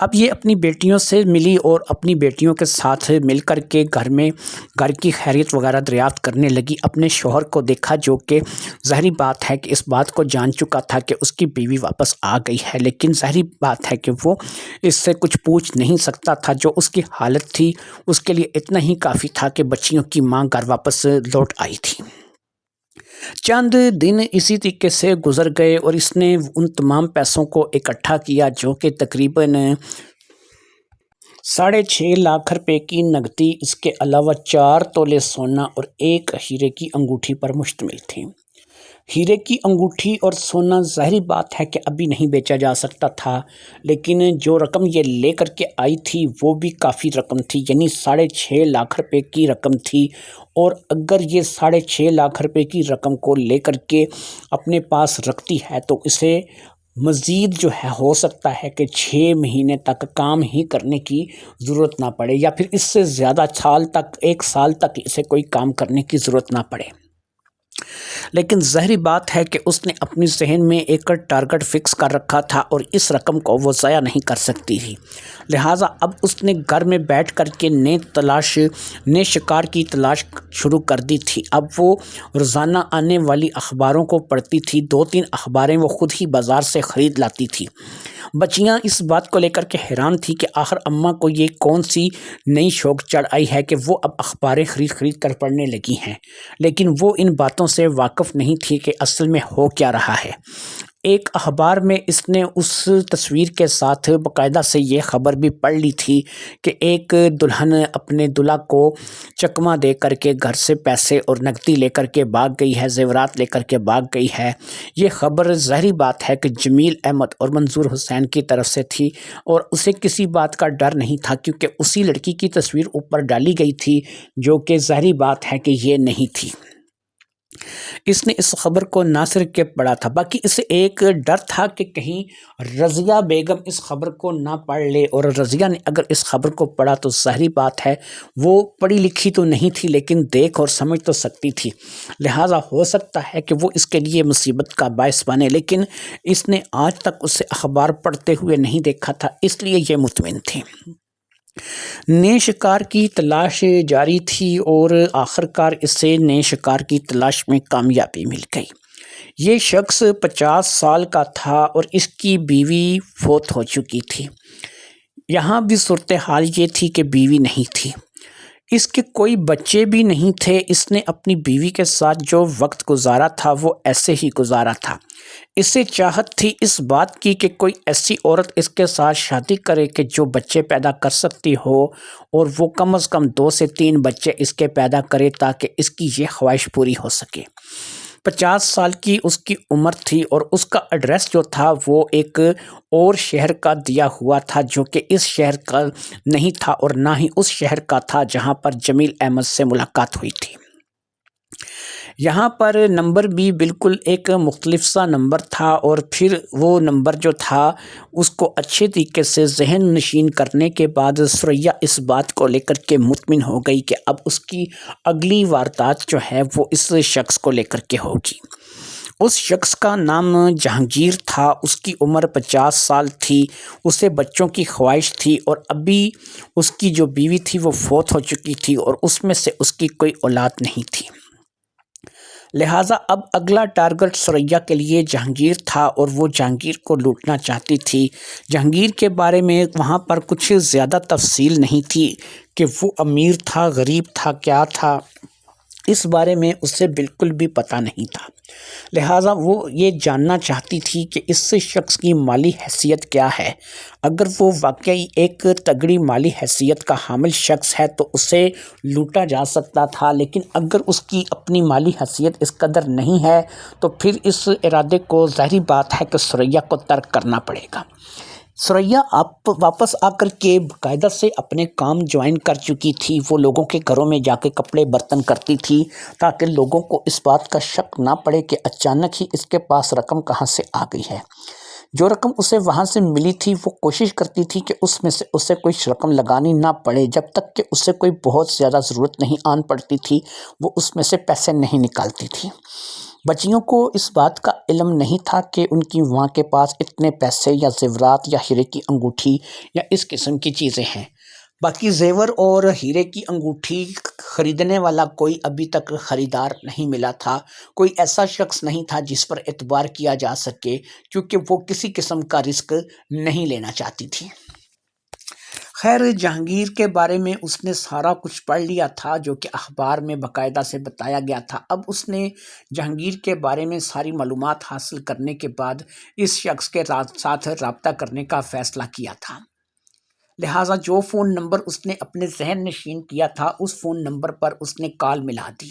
A: اب یہ اپنی بیٹیوں سے ملی اور اپنی بیٹیوں کے ساتھ مل کر کے گھر کی خیریت وغیرہ دریافت کرنے لگی۔ اپنے شوہر کو دیکھا جو کہ ظاہری بات ہے کہ اس بات کو جان چکا تھا کہ اس کی بیوی واپس آ گئی ہے، لیکن ظاہری بات ہے کہ وہ اس سے کچھ پوچھ نہیں سکتا تھا۔ جو اس کی حالت تھی اس کے لیے اتنا ہی کافی تھا کہ بچیوں کی ماں گھر واپس لوٹ آئی تھی۔ چند دن اسی طریقے سے گزر گئے اور اس نے ان تمام پیسوں کو اکٹھا کیا جو کہ تقریباً 6.5 لاکھ روپے کی نقدی، اس کے علاوہ 4 تولے سونا اور ایک ہیرے کی انگوٹھی پر مشتمل تھی۔ ہیرے کی انگوٹھی اور سونا ظاہری بات ہے کہ ابھی نہیں بیچا جا سکتا تھا، لیکن جو رقم یہ لے کر کے آئی تھی وہ بھی کافی رقم تھی، یعنی 6.5 لاکھ روپے کی رقم تھی۔ اور اگر یہ 6.5 لاکھ روپے کی رقم کو لے کر کے اپنے پاس رکھتی ہے تو اسے مزید جو ہے ہو سکتا ہے کہ 6 مہینے تک کام ہی کرنے کی ضرورت نہ پڑے، یا پھر اس سے زیادہ سال تک، 1 سال تک اسے کوئی کام کرنے کی ضرورت نہ پڑے۔ لیکن ظاہری بات ہے کہ اس نے اپنی ذہن میں ایک ٹارگٹ فکس کر رکھا تھا اور اس رقم کو وہ ضائع نہیں کر سکتی تھی۔ لہٰذا اب اس نے گھر میں بیٹھ کر کے نئے شکار کی تلاش شروع کر دی تھی۔ اب وہ روزانہ آنے والی اخباروں کو پڑھتی تھی، 2-3 اخباریں وہ خود ہی بازار سے خرید لاتی تھی۔ بچیاں اس بات کو لے کر کے حیران تھی کہ آخر اماں کو یہ کون سی نئی شوق چڑھ آئی ہے کہ وہ اب اخباریں خرید کر پڑھنے لگی ہیں، لیکن وہ ان باتوں سے واقف نہیں تھی کہ اصل میں ہو کیا رہا ہے۔ ایک اخبار میں اس نے اس تصویر کے ساتھ باقاعدہ سے یہ خبر بھی پڑھ لی تھی کہ ایک دلہن اپنے دلہا کو چکمہ دے کر کے گھر سے پیسے اور نقدی لے کر کے بھاگ گئی ہے، زیورات لے کر کے بھاگ گئی ہے۔ یہ خبر ظاہری بات ہے کہ جمیل احمد اور منظور حسین کی طرف سے تھی اور اسے کسی بات کا ڈر نہیں تھا، کیونکہ اسی لڑکی کی تصویر اوپر ڈالی گئی تھی جو کہ ظاہری بات ہے کہ یہ نہیں تھی۔ اس نے اس خبر کو نہ صرف کے پڑھا تھا، باقی اسے ایک ڈر تھا کہ کہیں رضیہ بیگم اس خبر کو نہ پڑھ لے، اور رضیہ نے اگر اس خبر کو پڑھا تو ظاہری بات ہے وہ پڑھی لکھی تو نہیں تھی لیکن دیکھ اور سمجھ تو سکتی تھی، لہٰذا ہو سکتا ہے کہ وہ اس کے لیے مصیبت کا باعث بنے، لیکن اس نے آج تک اسے اخبار پڑھتے ہوئے نہیں دیکھا تھا، اس لیے یہ مطمئن تھی۔ نئے شکار کی تلاش جاری تھی اور آخرکار اسے نئے شکار کی تلاش میں کامیابی مل گئی۔ یہ شخص 50 سال کا تھا اور اس کی بیوی فوت ہو چکی تھی۔ یہاں بھی صورتحال یہ تھی کہ بیوی نہیں تھی، اس کے کوئی بچے بھی نہیں تھے۔ اس نے اپنی بیوی کے ساتھ جو وقت گزارا تھا وہ ایسے ہی گزارا تھا۔ اسے چاہت تھی اس بات کی کہ کوئی ایسی عورت اس کے ساتھ شادی کرے کہ جو بچے پیدا کر سکتی ہو، اور وہ کم از کم 2 سے 3 بچے اس کے پیدا کرے تاکہ اس کی یہ خواہش پوری ہو سکے۔ 50 سال کی اس کی عمر تھی اور اس کا ایڈریس جو تھا وہ ایک اور شہر کا دیا ہوا تھا جو کہ اس شہر کا نہیں تھا اور نہ ہی اس شہر کا تھا جہاں پر جمیل احمد سے ملاقات ہوئی تھی۔ یہاں پر نمبر بھی بالکل ایک مختلف سا نمبر تھا، اور پھر وہ نمبر جو تھا اس کو اچھے طریقے سے ذہن نشین کرنے کے بعد ثریا اس بات کو لے کر کے مطمئن ہو گئی کہ اب اس کی اگلی واردات جو ہے وہ اس شخص کو لے کر کے ہوگی۔ اس شخص کا نام جہانگیر تھا، اس کی عمر 50 سال تھی، اسے بچوں کی خواہش تھی اور ابھی اس کی جو بیوی تھی وہ فوت ہو چکی تھی اور اس میں سے اس کی کوئی اولاد نہیں تھی۔ لہٰذا اب اگلا ٹارگٹ ثریا کے لیے جہانگیر تھا اور وہ جہانگیر کو لوٹنا چاہتی تھی۔ جہانگیر کے بارے میں وہاں پر کچھ زیادہ تفصیل نہیں تھی کہ وہ امیر تھا، غریب تھا، کیا تھا، اس بارے میں اسے بالکل بھی پتہ نہیں تھا۔ لہٰذا وہ یہ جاننا چاہتی تھی کہ اس شخص کی مالی حیثیت کیا ہے۔ اگر وہ واقعی ایک تگڑی مالی حیثیت کا حامل شخص ہے تو اسے لوٹا جا سکتا تھا، لیکن اگر اس کی اپنی مالی حیثیت اس قدر نہیں ہے تو پھر اس ارادے کو ظاہری بات ہے کہ ثریا کو ترک کرنا پڑے گا۔ ثریا آپ واپس آ کر کے باقاعدہ سے اپنے کام جوائن کر چکی تھی۔ وہ لوگوں کے گھروں میں جا کے کپڑے برتن کرتی تھی تاکہ لوگوں کو اس بات کا شک نہ پڑے کہ اچانک ہی اس کے پاس رقم کہاں سے آ گئی ہے۔ جو رقم اسے وہاں سے ملی تھی وہ کوشش کرتی تھی کہ اس میں سے اسے کوئی رقم لگانی نہ پڑے، جب تک کہ اسے کوئی بہت زیادہ ضرورت نہیں آن پڑتی تھی وہ اس میں سے پیسے نہیں نکالتی تھی۔ بچیوں کو اس بات کا علم نہیں تھا کہ ان کی ماں کے پاس اتنے پیسے یا زیورات یا ہیرے کی انگوٹھی یا اس قسم کی چیزیں ہیں۔ باقی زیور اور ہیرے کی انگوٹھی خریدنے والا کوئی ابھی تک خریدار نہیں ملا تھا، کوئی ایسا شخص نہیں تھا جس پر اعتبار کیا جا سکے، کیونکہ وہ کسی قسم کا رسک نہیں لینا چاہتی تھی۔ خیر، جہانگیر کے بارے میں اس نے سارا کچھ پڑھ لیا تھا جو کہ اخبار میں باقاعدہ سے بتایا گیا تھا۔ اب اس نے جہانگیر کے بارے میں ساری معلومات حاصل کرنے کے بعد اس شخص کے ساتھ رابطہ کرنے کا فیصلہ کیا تھا۔ لہٰذا جو فون نمبر اس نے اپنے ذہن نشین کیا تھا اس فون نمبر پر اس نے کال ملا دی۔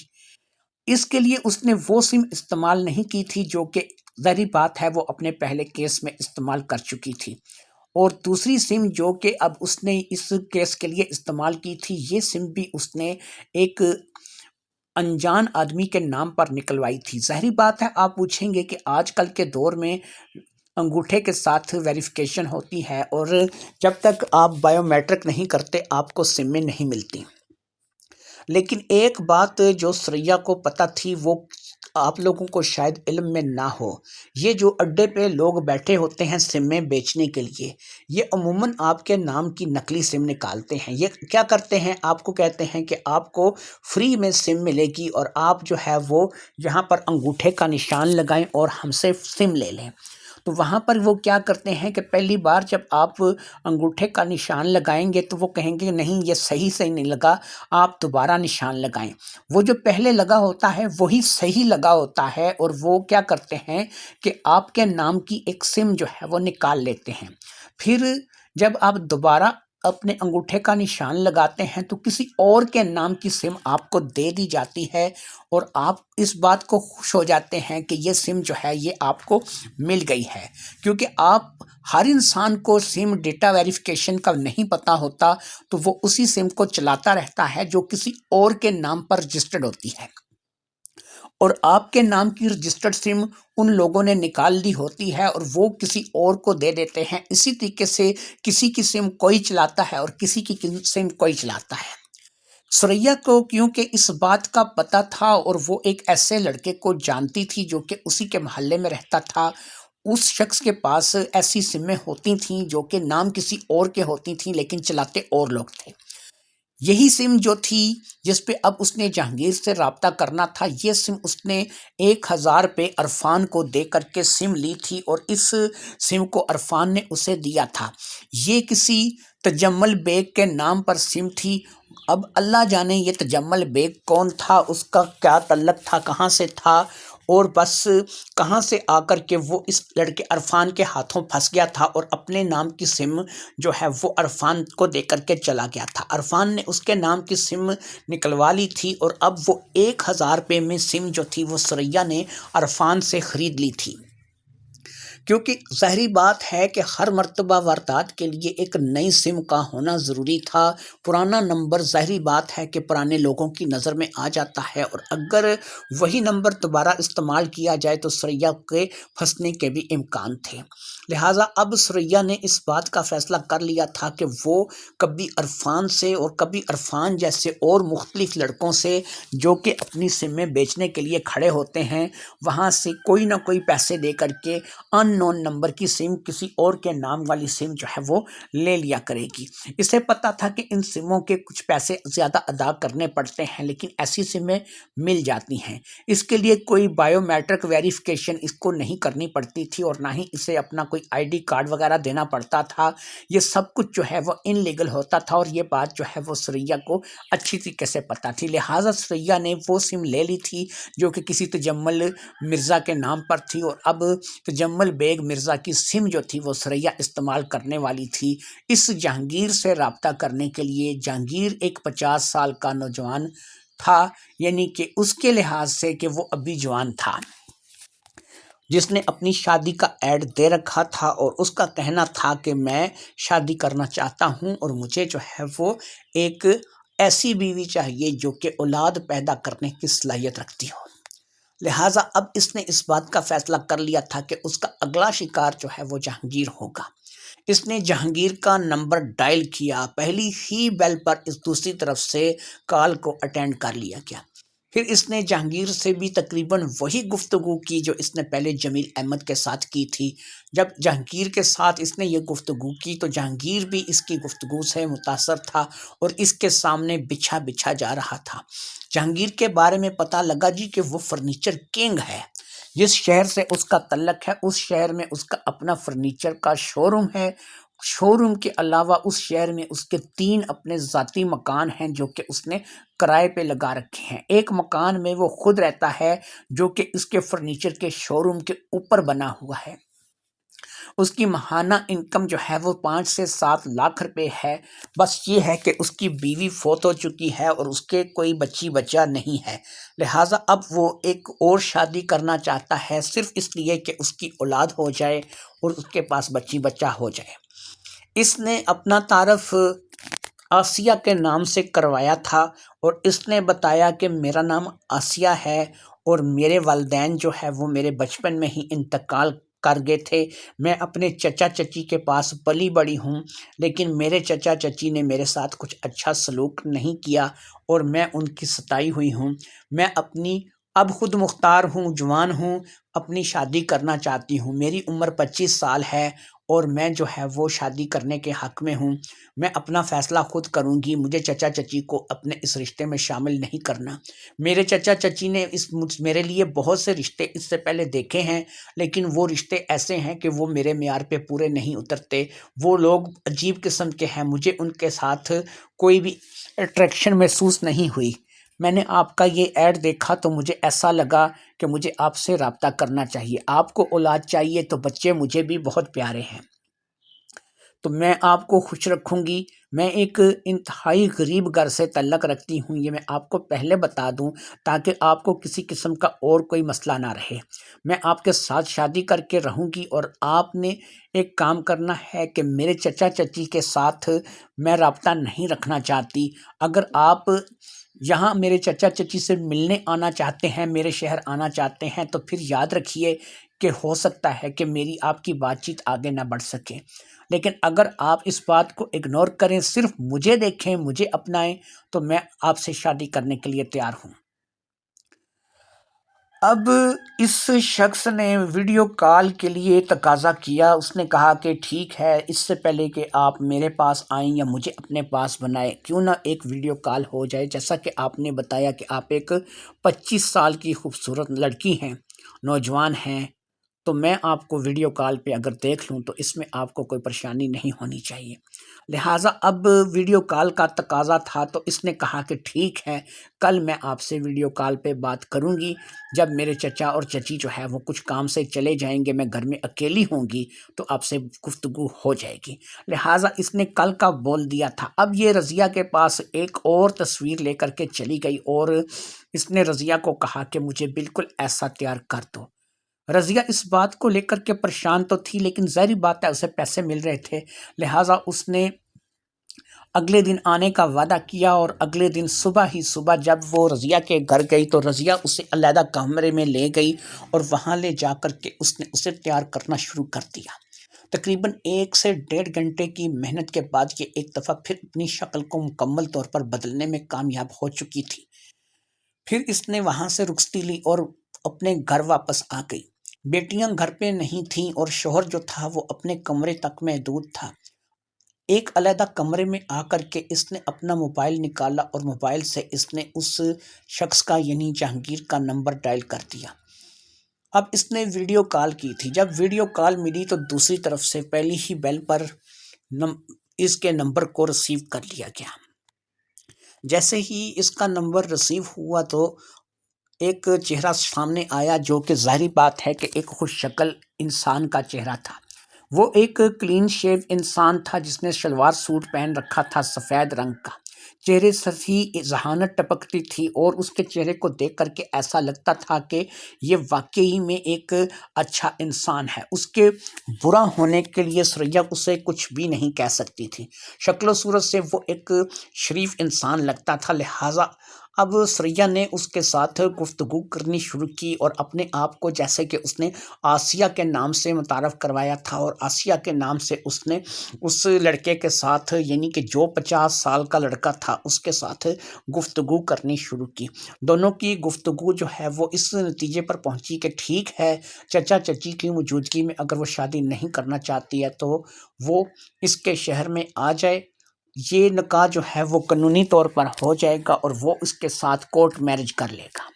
A: اس کے لیے اس نے وہ سم استعمال نہیں کی تھی جو کہ ظاہری بات ہے وہ اپنے پہلے کیس میں استعمال کر چکی تھی، اور دوسری سم جو کہ اب اس نے اس کیس کے لیے استعمال کی تھی، یہ سم بھی اس نے ایک انجان آدمی کے نام پر نکلوائی تھی۔ ظاہری بات ہے آپ پوچھیں گے کہ آج کل کے دور میں انگوٹھے کے ساتھ ویریفیکیشن ہوتی ہے، اور جب تک آپ بائیو میٹرک نہیں کرتے آپ کو سمیں نہیں ملتی۔ لیکن ایک بات جو ثریا کو پتہ تھی وہ آپ لوگوں کو شاید علم میں نہ ہو، یہ جو اڈے پہ لوگ بیٹھے ہوتے ہیں سمیں بیچنے کے لیے، یہ عموماً آپ کے نام کی نقلی سم نکالتے ہیں۔ یہ کیا کرتے ہیں، آپ کو کہتے ہیں کہ آپ کو فری میں سم ملے گی اور آپ جو ہے وہ یہاں پر انگوٹھے کا نشان لگائیں اور ہم سے سم لے لیں۔ تو وہاں پر وہ کیا کرتے ہیں کہ پہلی بار جب آپ انگوٹھے کا نشان لگائیں گے تو وہ کہیں گے نہیں یہ صحیح سے نہیں لگا، آپ دوبارہ نشان لگائیں۔ وہ جو پہلے لگا ہوتا ہے وہی صحیح لگا ہوتا ہے، اور وہ کیا کرتے ہیں کہ آپ کے نام کی ایک سم جو ہے وہ نکال لیتے ہیں۔ پھر جب آپ دوبارہ اپنے انگوٹھے کا نشان لگاتے ہیں تو کسی اور کے نام کی سم آپ کو دے دی جاتی ہے، اور آپ اس بات کو خوش ہو جاتے ہیں کہ یہ سم جو ہے یہ آپ کو مل گئی ہے، کیونکہ آپ ہر انسان کو سم ڈیٹا ویریفیکیشن کا نہیں پتہ ہوتا، تو وہ اسی سم کو چلاتا رہتا ہے جو کسی اور کے نام پر رجسٹرڈ ہوتی ہے، اور آپ کے نام کی رجسٹرڈ سم ان لوگوں نے نکال دی ہوتی ہے اور وہ کسی اور کو دے دیتے ہیں۔ اسی طریقے سے کسی کی سم کوئی چلاتا ہے اور کسی کی سم کوئی چلاتا ہے۔ ثریا کو کیونکہ اس بات کا پتہ تھا، اور وہ ایک ایسے لڑکے کو جانتی تھی جو کہ اسی کے محلے میں رہتا تھا، اس شخص کے پاس ایسی سمیں ہوتی تھیں جو کہ نام کسی اور کے ہوتی تھیں لیکن چلاتے اور لوگ تھے۔ یہی سم جو تھی جس پہ اب اس نے جہانگیر سے رابطہ کرنا تھا، یہ سم اس نے 1000 روپے عرفان کو دے کر کے سم لی تھی، اور اس سم کو عرفان نے اسے دیا تھا۔ یہ کسی تجمل بیگ کے نام پر سم تھی۔ اب اللہ جانے یہ تجمل بیگ کون تھا، اس کا کیا تعلق تھا، کہاں سے تھا، اور بس کہاں سے آ کر کے وہ اس لڑکے عرفان کے ہاتھوں پھنس گیا تھا، اور اپنے نام کی سم جو ہے وہ عرفان کو دے کر کے چلا گیا تھا۔ عرفان نے اس کے نام کی سم نکلوا لی تھی، اور اب وہ 1000 روپے میں سم جو تھی وہ ثریا نے عرفان سے خرید لی تھی، کیونکہ ظاہری بات ہے کہ ہر مرتبہ واردات کے لیے ایک نئی سم کا ہونا ضروری تھا۔ پرانا نمبر ظاہری بات ہے کہ پرانے لوگوں کی نظر میں آ جاتا ہے، اور اگر وہی نمبر دوبارہ استعمال کیا جائے تو ثریا کے پھنسنے کے بھی امکان تھے۔ لہٰذا اب ثریا نے اس بات کا فیصلہ کر لیا تھا کہ وہ کبھی عرفان سے اور کبھی عرفان جیسے اور مختلف لڑکوں سے جو کہ اپنی سمیں بیچنے کے لیے کھڑے ہوتے ہیں، وہاں سے کوئی نہ کوئی پیسے دے کر کے ان نون نمبر کی سم، کسی اور کے نام والی سم جو ہے وہ لے لیا کرے گی۔ اسے پتا تھا کہ ان سموں کے کچھ پیسے زیادہ ادا کرنے پڑتے ہیں، لیکن ایسی سمیں مل جاتی ہیں۔ اس کے لیے کوئی بائیو میٹرک ویریفیکیشن اس کو نہیں کرنی پڑتی تھی، اور نہ ہی اسے اپنا کوئی ID کارڈ وغیرہ دینا پڑتا تھا۔ یہ سب کچھ جو ہے وہ ان لیگل ہوتا تھا، اور یہ بات جو ہے وہ ثریا کو اچھی طریقے سے پتا تھی۔ لہٰذا ثریا نے وہ سم لے لی تھی جو کہ کسی تجمل مرزا کے نام پر تھی، اور اب تجمل بیگ مرزا کی سم جو تھی وہ ثریا استعمال کرنے والی تھی اس جہانگیر سے رابطہ کرنے کے لیے۔ جہانگیر ایک 50 سال کا نوجوان تھا، یعنی کہ اس کے لحاظ سے کہ وہ ابھی جوان تھا، جس نے اپنی شادی کا ایڈ دے رکھا تھا، اور اس کا کہنا تھا کہ میں شادی کرنا چاہتا ہوں، اور مجھے جو ہے وہ ایک ایسی بیوی چاہیے جو کہ اولاد پیدا کرنے کی صلاحیت رکھتی ہو۔ لہٰذا اب اس نے اس بات کا فیصلہ کر لیا تھا کہ اس کا اگلا شکار جو ہے وہ جہانگیر ہوگا۔ اس نے جہانگیر کا نمبر ڈائل کیا، پہلی ہی بیل پر اس دوسری طرف سے کال کو اٹینڈ کر لیا گیا۔ پھر اس نے جہانگیر سے بھی تقریباً وہی گفتگو کی جو اس نے پہلے جمیل احمد کے ساتھ کی تھی۔ جب جہانگیر کے ساتھ اس نے یہ گفتگو کی تو جہانگیر بھی اس کی گفتگو سے متاثر تھا اور اس کے سامنے بچھا بچھا جا رہا تھا۔ جہانگیر کے بارے میں پتہ لگا جی کہ وہ فرنیچر کنگ ہے، جس شہر سے اس کا تعلق ہے اس شہر میں اس کا اپنا فرنیچر کا شو روم ہے۔ شو روم کے علاوہ اس شہر میں اس کے 3 اپنے ذاتی مکان ہیں جو کہ اس نے کرائے پہ لگا رکھے ہیں۔ ایک مکان میں وہ خود رہتا ہے جو کہ اس کے فرنیچر کے شو روم کے اوپر بنا ہوا ہے۔ اس کی ماہانہ انکم جو ہے وہ 5 سے 7 لاکھ روپے ہے۔ بس یہ ہے کہ اس کی بیوی فوت ہو چکی ہے اور اس کے کوئی بچی بچہ نہیں ہے، لہٰذا اب وہ ایک اور شادی کرنا چاہتا ہے صرف اس لیے کہ اس کی اولاد ہو جائے اور اس کے پاس بچی بچہ ہو جائے۔ اس نے اپنا تعارف آسیہ کے نام سے کروایا تھا اور اس نے بتایا کہ میرا نام آسیہ ہے اور میرے والدین جو ہے وہ میرے بچپن میں ہی انتقال کر گئے تھے۔ میں اپنے چچا چچی کے پاس پلی بڑی ہوں، لیکن میرے چچا چچی نے میرے ساتھ کچھ اچھا سلوک نہیں کیا اور میں ان کی ستائی ہوئی ہوں۔ میں اپنی اب خود مختار ہوں، جوان ہوں، اپنی شادی کرنا چاہتی ہوں۔ میری عمر 25 سال ہے اور میں جو ہے وہ شادی کرنے کے حق میں ہوں۔ میں اپنا فیصلہ خود کروں گی، مجھے چچا چچی کو اپنے اس رشتے میں شامل نہیں کرنا۔ میرے چچا چچی نے میرے لیے بہت سے رشتے اس سے پہلے دیکھے ہیں، لیکن وہ رشتے ایسے ہیں کہ وہ میرے معیار پہ پورے نہیں اترتے۔ وہ لوگ عجیب قسم کے ہیں، مجھے ان کے ساتھ کوئی بھی اٹریکشن محسوس نہیں ہوئی۔ میں نے آپ کا یہ ایڈ دیکھا تو مجھے ایسا لگا کہ مجھے آپ سے رابطہ کرنا چاہیے۔ آپ کو اولاد چاہیے تو بچے مجھے بھی بہت پیارے ہیں، تو میں آپ کو خوش رکھوں گی۔ میں ایک انتہائی غریب گھر سے تعلق رکھتی ہوں، یہ میں آپ کو پہلے بتا دوں تاکہ آپ کو کسی قسم کا اور کوئی مسئلہ نہ رہے۔ میں آپ کے ساتھ شادی کر کے رہوں گی اور آپ نے ایک کام کرنا ہے کہ میرے چچا چچی کے ساتھ میں رابطہ نہیں رکھنا چاہتی۔ اگر آپ یہاں میرے چچا چچی سے ملنے آنا چاہتے ہیں، میرے شہر آنا چاہتے ہیں، تو پھر یاد رکھیے کہ ہو سکتا ہے کہ میری آپ کی بات چیت آگے نہ بڑھ سکے۔ لیکن اگر آپ اس بات کو اگنور کریں، صرف مجھے دیکھیں، مجھے اپنائیں، تو میں آپ سے شادی کرنے کے لیے تیار ہوں۔ اب اس شخص نے ویڈیو کال کے لیے تقاضا کیا۔ اس نے کہا کہ ٹھیک ہے، اس سے پہلے کہ آپ میرے پاس آئیں یا مجھے اپنے پاس بنائیں، کیوں نہ ایک ویڈیو کال ہو جائے۔ جیسا کہ آپ نے بتایا کہ آپ ایک 25 سال کی خوبصورت لڑکی ہیں، نوجوان ہیں، تو میں آپ کو ویڈیو کال پہ اگر دیکھ لوں تو اس میں آپ کو کوئی پریشانی نہیں ہونی چاہیے۔ لہٰذا اب ویڈیو کال کا تقاضا تھا تو اس نے کہا کہ ٹھیک ہے، کل میں آپ سے ویڈیو کال پہ بات کروں گی۔ جب میرے چچا اور چچی جو ہے وہ کچھ کام سے چلے جائیں گے، میں گھر میں اکیلی ہوں گی، تو آپ سے گفتگو ہو جائے گی۔ لہٰذا اس نے کل کا بول دیا تھا۔ اب یہ رضیہ کے پاس ایک اور تصویر لے کر کے چلی گئی اور اس نے رضیہ کو کہا کہ مجھے بالکل ایسا تیار کر دو۔ رضیہ اس بات کو لے کر کے پریشان تو تھی، لیکن ظاہری بات ہے اسے پیسے مل رہے تھے، لہٰذا اس نے اگلے دن آنے کا وعدہ کیا اور اگلے دن صبح ہی صبح جب وہ رضیہ کے گھر گئی تو رضیہ اسے علیحدہ کمرے میں لے گئی اور وہاں لے جا کر کے اس نے اسے تیار کرنا شروع کر دیا۔ تقریباً 1 سے 1.5 گھنٹے کی محنت کے بعد یہ ایک دفعہ پھر اپنی شکل کو مکمل طور پر بدلنے میں کامیاب ہو چکی تھی۔ پھر اس نے وہاں سے رخصتی لی اور اپنے گھر واپس آ گئی۔ بیٹیاں گھر پہ نہیں تھیں اور شوہر جو تھا وہ اپنے کمرے تک محدود تھا۔ ایک علیحدہ کمرے میں آ کر کے اس نے اپنا موبائل نکالا اور موبائل سے اس نے اس شخص کا یعنی جہانگیر کا نمبر ڈائل کر دیا۔ اب اس نے ویڈیو کال کی تھی۔ جب ویڈیو کال ملی تو دوسری طرف سے پہلی ہی بیل پر اس کے نمبر کو ریسیو کر لیا گیا۔ جیسے ہی اس کا نمبر ریسیو ہوا تو ایک چہرہ سامنے آیا جو کہ ظاہری بات ہے کہ ایک خوش شکل انسان کا چہرہ تھا۔ وہ ایک کلین شیو انسان تھا جس نے شلوار سوٹ پہن رکھا تھا سفید رنگ کا۔ چہرے سے ہی ذہانت ٹپکتی تھی اور اس کے چہرے کو دیکھ کر کے ایسا لگتا تھا کہ یہ واقعی میں ایک اچھا انسان ہے۔ اس کے برا ہونے کے لیے ثریا اسے کچھ بھی نہیں کہہ سکتی تھی۔ شکل و صورت سے وہ ایک شریف انسان لگتا تھا، لہٰذا اب ثریا نے اس کے ساتھ گفتگو کرنی شروع کی اور اپنے آپ کو جیسے کہ اس نے آسیہ کے نام سے متعارف کروایا تھا اور آسیہ کے نام سے اس نے اس لڑکے کے ساتھ یعنی کہ جو 50 سال کا لڑکا تھا تھا اس کے ساتھ گفتگو کرنی شروع کی۔ دونوں کی گفتگو جو ہے وہ اس نتیجے پر پہنچی کہ ٹھیک ہے، چچا چچی کی موجودگی میں اگر وہ شادی نہیں کرنا چاہتی ہے تو وہ اس کے شہر میں آ جائے، یہ نکاح جو ہے وہ قانونی طور پر ہو جائے گا اور وہ اس کے ساتھ کورٹ میرج کر لے گا،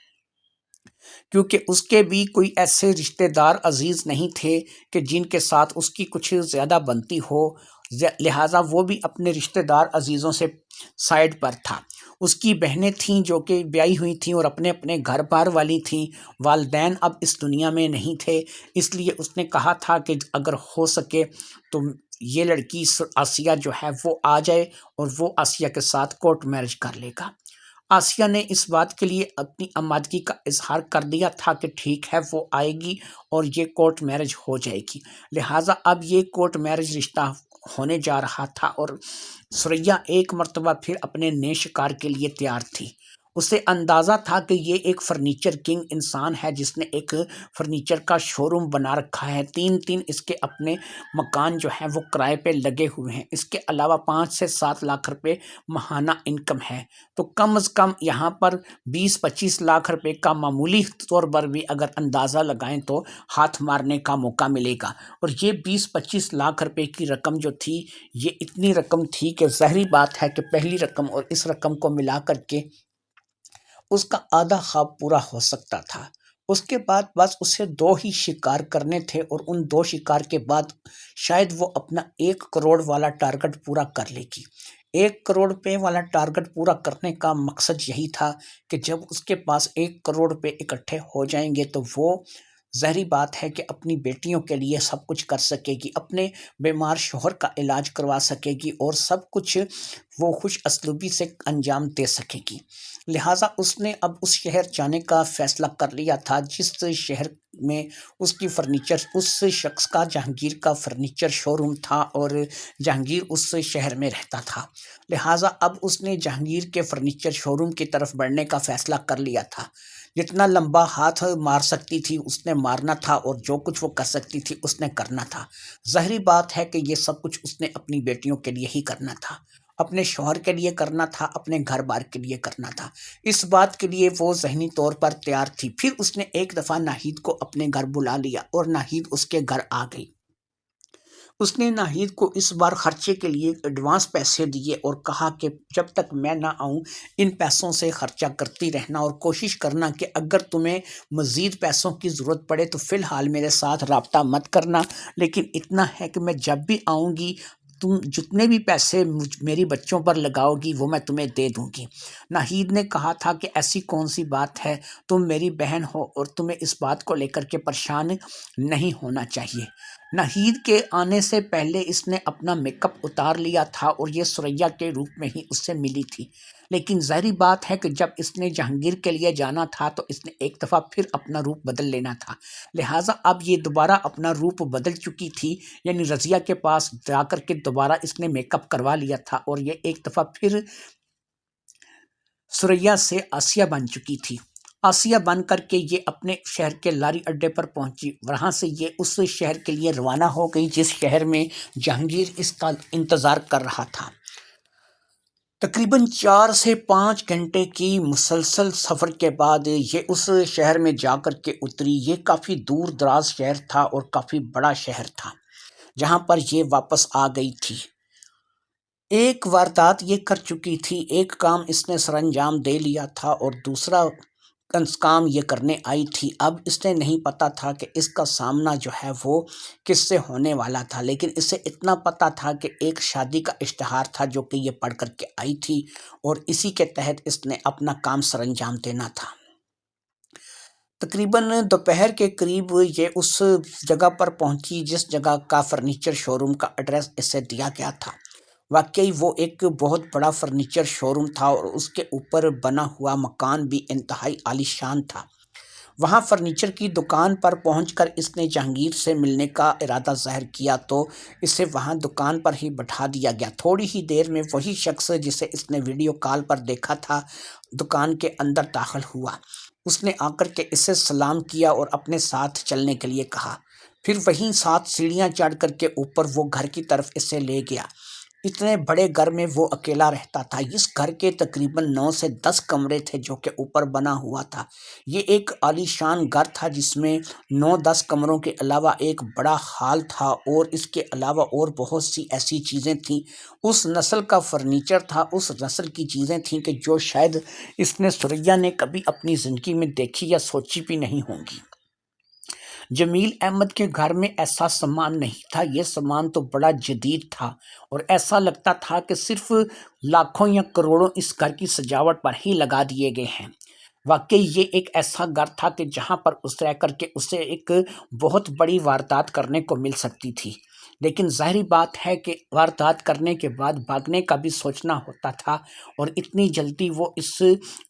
A: کیونکہ اس کے بھی کوئی ایسے رشتہ دار عزیز نہیں تھے کہ جن کے ساتھ اس کی کچھ زیادہ بنتی ہو، لہٰذا وہ بھی اپنے رشتہ دار عزیزوں سے سائڈ پر تھا۔ اس کی بہنیں تھیں جو کہ بیاہی ہوئی تھیں اور اپنے اپنے گھر بار والی تھیں، والدین اب اس دنیا میں نہیں تھے، اس لیے اس نے کہا تھا کہ اگر ہو سکے تو یہ لڑکی آسیہ جو ہے وہ آ جائے اور وہ آسیہ کے ساتھ کورٹ میرج کر لے گا۔ آسیہ نے اس بات کے لیے اپنی آمادگی کا اظہار کر دیا تھا کہ ٹھیک ہے وہ آئے گی اور یہ کورٹ میرج ہو جائے گی، لہٰذا اب یہ کورٹ میرج رشتہ ہونے جا رہا تھا اور ثریا ایک مرتبہ پھر اپنے نئے شکار کے لیے تیار تھی۔ اسے اندازہ تھا کہ یہ ایک فرنیچر کنگ انسان ہے جس نے ایک فرنیچر کا شو روم بنا رکھا ہے، تین اس کے اپنے مکان جو ہیں وہ کرائے پہ لگے ہوئے ہیں، اس کے علاوہ 5 سے 7 لاکھ روپے ماہانہ انکم ہے، تو کم از کم یہاں پر 20-25 لاکھ روپے کا معمولی طور پر بھی اگر اندازہ لگائیں تو ہاتھ مارنے کا موقع ملے گا۔ اور یہ 20-25 لاکھ روپے کی رقم جو تھی یہ اتنی رقم تھی کہ ظاہری بات ہے کہ پہلی رقم اور اس رقم کو ملا کر کے اس کا آدھا خواب پورا ہو سکتا تھا۔ اس کے بعد بس اسے 2 ہی شکار کرنے تھے اور ان 2 شکار کے بعد شاید وہ اپنا 1 کروڑ والا ٹارگٹ پورا کر لے گی۔ 1 کروڑ روپے والا ٹارگٹ پورا کرنے کا مقصد یہی تھا کہ جب اس کے پاس 1 کروڑ روپے اکٹھے ہو جائیں گے تو وہ ظاہری بات ہے کہ اپنی بیٹیوں کے لیے سب کچھ کر سکے گی، اپنے بیمار شوہر کا علاج کروا سکے گی اور سب کچھ وہ خوش اسلوبی سے انجام دے سکے گی۔ لہٰذا اس نے اب اس شہر جانے کا فیصلہ کر لیا تھا جس شہر میں اس کی فرنیچر اس شخص کا جہانگیر کا فرنیچر شو روم تھا اور جہانگیر اس شہر میں رہتا تھا۔ لہٰذا اب اس نے جہانگیر کے فرنیچر شو روم کی طرف بڑھنے کا فیصلہ کر لیا تھا۔ جتنا لمبا ہاتھ مار سکتی تھی اس نے مارنا تھا اور جو کچھ وہ کر سکتی تھی اس نے کرنا تھا۔ ظاہری بات ہے کہ یہ سب کچھ اس نے اپنی بیٹیوں کے لیے ہی کرنا تھا، اپنے شوہر کے لیے کرنا تھا، اپنے گھر بار کے لیے کرنا تھا۔ اس بات کے لیے وہ ذہنی طور پر تیار تھی۔ پھر اس نے ایک دفعہ ناہید کو اپنے گھر بلا لیا اور ناہید اس کے گھر آ گئی۔ اس نے ناہید کو اس بار خرچے کے لیے ایڈوانس پیسے دیے اور کہا کہ جب تک میں نہ آؤں ان پیسوں سے خرچہ کرتی رہنا اور کوشش کرنا کہ اگر تمہیں مزید پیسوں کی ضرورت پڑے تو فی الحال میرے ساتھ رابطہ مت کرنا، لیکن اتنا ہے کہ میں جب بھی آؤں گی تم جتنے بھی پیسے میری بچوں پر لگاؤ گی وہ میں تمہیں دے دوں گی۔ ناہید نے کہا تھا کہ ایسی کون سی بات ہے، تم میری بہن ہو اور تمہیں اس بات کو لے کر کے پریشان نہیں ہونا چاہیے۔ ناہید کے آنے سے پہلے اس نے اپنا میک اپ اتار لیا تھا اور یہ ثریا کے روپ میں ہی اس سے ملی تھی، لیکن ظاہری بات ہے کہ جب اس نے جہانگیر کے لیے جانا تھا تو اس نے ایک دفعہ پھر اپنا روپ بدل لینا تھا، لہٰذا اب یہ دوبارہ اپنا روپ بدل چکی تھی، یعنی رضیہ کے پاس جا کر کے دوبارہ اس نے میک اپ کروا لیا تھا اور یہ ایک دفعہ پھر ثریا سے آسیہ بن چکی تھی۔ آسیہ بن کر کے یہ اپنے شہر کے لاری اڈے پر پہنچی، وہاں سے یہ اس شہر کے لیے روانہ ہو گئی جس شہر میں جہانگیر اس کا انتظار کر رہا تھا۔ تقریباً 4 سے 5 گھنٹے کی مسلسل سفر کے بعد یہ اس شہر میں جا کر کے اتری۔ یہ کافی دور دراز شہر تھا اور کافی بڑا شہر تھا جہاں پر یہ واپس آ گئی تھی۔ ایک واردات یہ کر چکی تھی، ایک کام اس نے سر انجام دے لیا تھا اور دوسرا کام یہ کرنے آئی تھی۔ اب اس نے نہیں پتا تھا کہ اس کا سامنا جو ہے وہ کس سے ہونے والا تھا، لیکن اسے اتنا پتا تھا کہ ایک شادی کا اشتہار تھا جو کہ یہ پڑھ کر کے آئی تھی اور اسی کے تحت اس نے اپنا کام سر انجام دینا تھا۔ تقریباً دوپہر کے قریب یہ اس جگہ پر پہنچی جس جگہ کا فرنیچر شو روم کا ایڈریس اسے دیا گیا تھا۔ واقعی وہ ایک بہت بڑا فرنیچر شو روم تھا اور اس کے اوپر بنا ہوا مکان بھی انتہائی عالی شان تھا۔ وہاں فرنیچر کی دکان پر پہنچ کر اس نے جہانگیر سے ملنے کا ارادہ ظاہر کیا تو اسے وہاں دکان پر ہی بٹھا دیا گیا۔ تھوڑی ہی دیر میں وہی شخص جسے اس نے ویڈیو کال پر دیکھا تھا دکان کے اندر داخل ہوا۔ اس نے آ کر کے اسے سلام کیا اور اپنے ساتھ چلنے کے لیے کہا، پھر وہیں 7 سیڑھیاں چڑھ کر کے اوپر وہ گھر کی طرف اسے لے گیا۔ اتنے بڑے گھر میں وہ اکیلا رہتا تھا۔ اس گھر کے تقریباً 9 سے 10 کمرے تھے جو کہ اوپر بنا ہوا تھا۔ یہ ایک عالیشان گھر تھا جس میں 9-10 کمروں کے علاوہ ایک بڑا ہال تھا، اور اس کے علاوہ اور بہت سی ایسی چیزیں تھیں۔ اس نسل کا فرنیچر تھا، اس نسل کی چیزیں تھیں کہ جو شاید اس نے سریا نے کبھی اپنی زندگی میں دیکھی یا سوچی بھی نہیں ہوں گی۔ جمیل احمد کے گھر میں ایسا سامان نہیں تھا، یہ سامان تو بڑا جدید تھا، اور ایسا لگتا تھا کہ صرف لاکھوں یا کروڑوں اس گھر کی سجاوٹ پر ہی لگا دیے گئے ہیں۔ واقعی یہ ایک ایسا گھر تھا کہ جہاں پر اس رہ کر کے اسے ایک بہت بڑی واردات کرنے کو مل سکتی تھی، لیکن ظاہری بات ہے کہ واردات کرنے کے بعد بھاگنے کا بھی سوچنا ہوتا تھا، اور اتنی جلدی وہ اس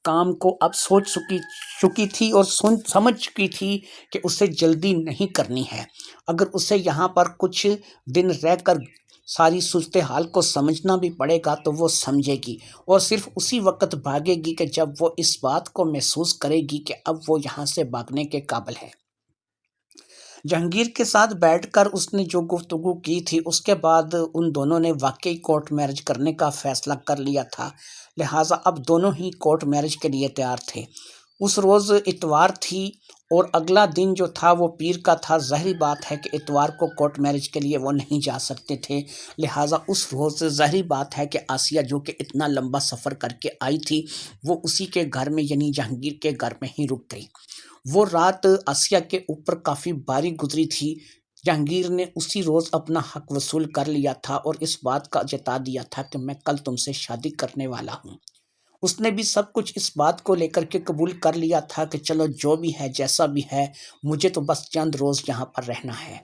A: کام کو اب سوچ چکی تھی اور سمجھ چکی تھی کہ اسے جلدی نہیں کرنی ہے۔ اگر اسے یہاں پر کچھ دن رہ کر ساری صورتحال کو سمجھنا بھی پڑے گا تو وہ سمجھے گی، اور صرف اسی وقت بھاگے گی کہ جب وہ اس بات کو محسوس کرے گی کہ اب وہ یہاں سے بھاگنے کے قابل ہے۔ جہانگیر کے ساتھ بیٹھ کر اس نے جو گفتگو کی تھی، اس کے بعد ان دونوں نے واقعی کورٹ میرج کرنے کا فیصلہ کر لیا تھا، لہٰذا اب دونوں ہی کورٹ میرج کے لیے تیار تھے۔ اس روز اتوار تھی اور اگلا دن جو تھا وہ پیر کا تھا۔ ظاہری بات ہے کہ اتوار کو کورٹ میرج کے لیے وہ نہیں جا سکتے تھے، لہٰذا اس روز ظاہری بات ہے کہ آسیہ جو کہ اتنا لمبا سفر کر کے آئی تھی، وہ اسی کے گھر میں یعنی جہانگیر کے گھر میں ہی رک گئی۔ وہ رات آسیہ کے اوپر کافی باری گزری تھی۔ جہانگیر نے اسی روز اپنا حق وصول کر لیا تھا اور اس بات کا جتا دیا تھا کہ میں کل تم سے شادی کرنے والا ہوں۔ اس نے بھی سب کچھ اس بات کو لے کر کے قبول کر لیا تھا کہ چلو جو بھی ہے جیسا بھی ہے، مجھے تو بس چند روز یہاں پر رہنا ہے۔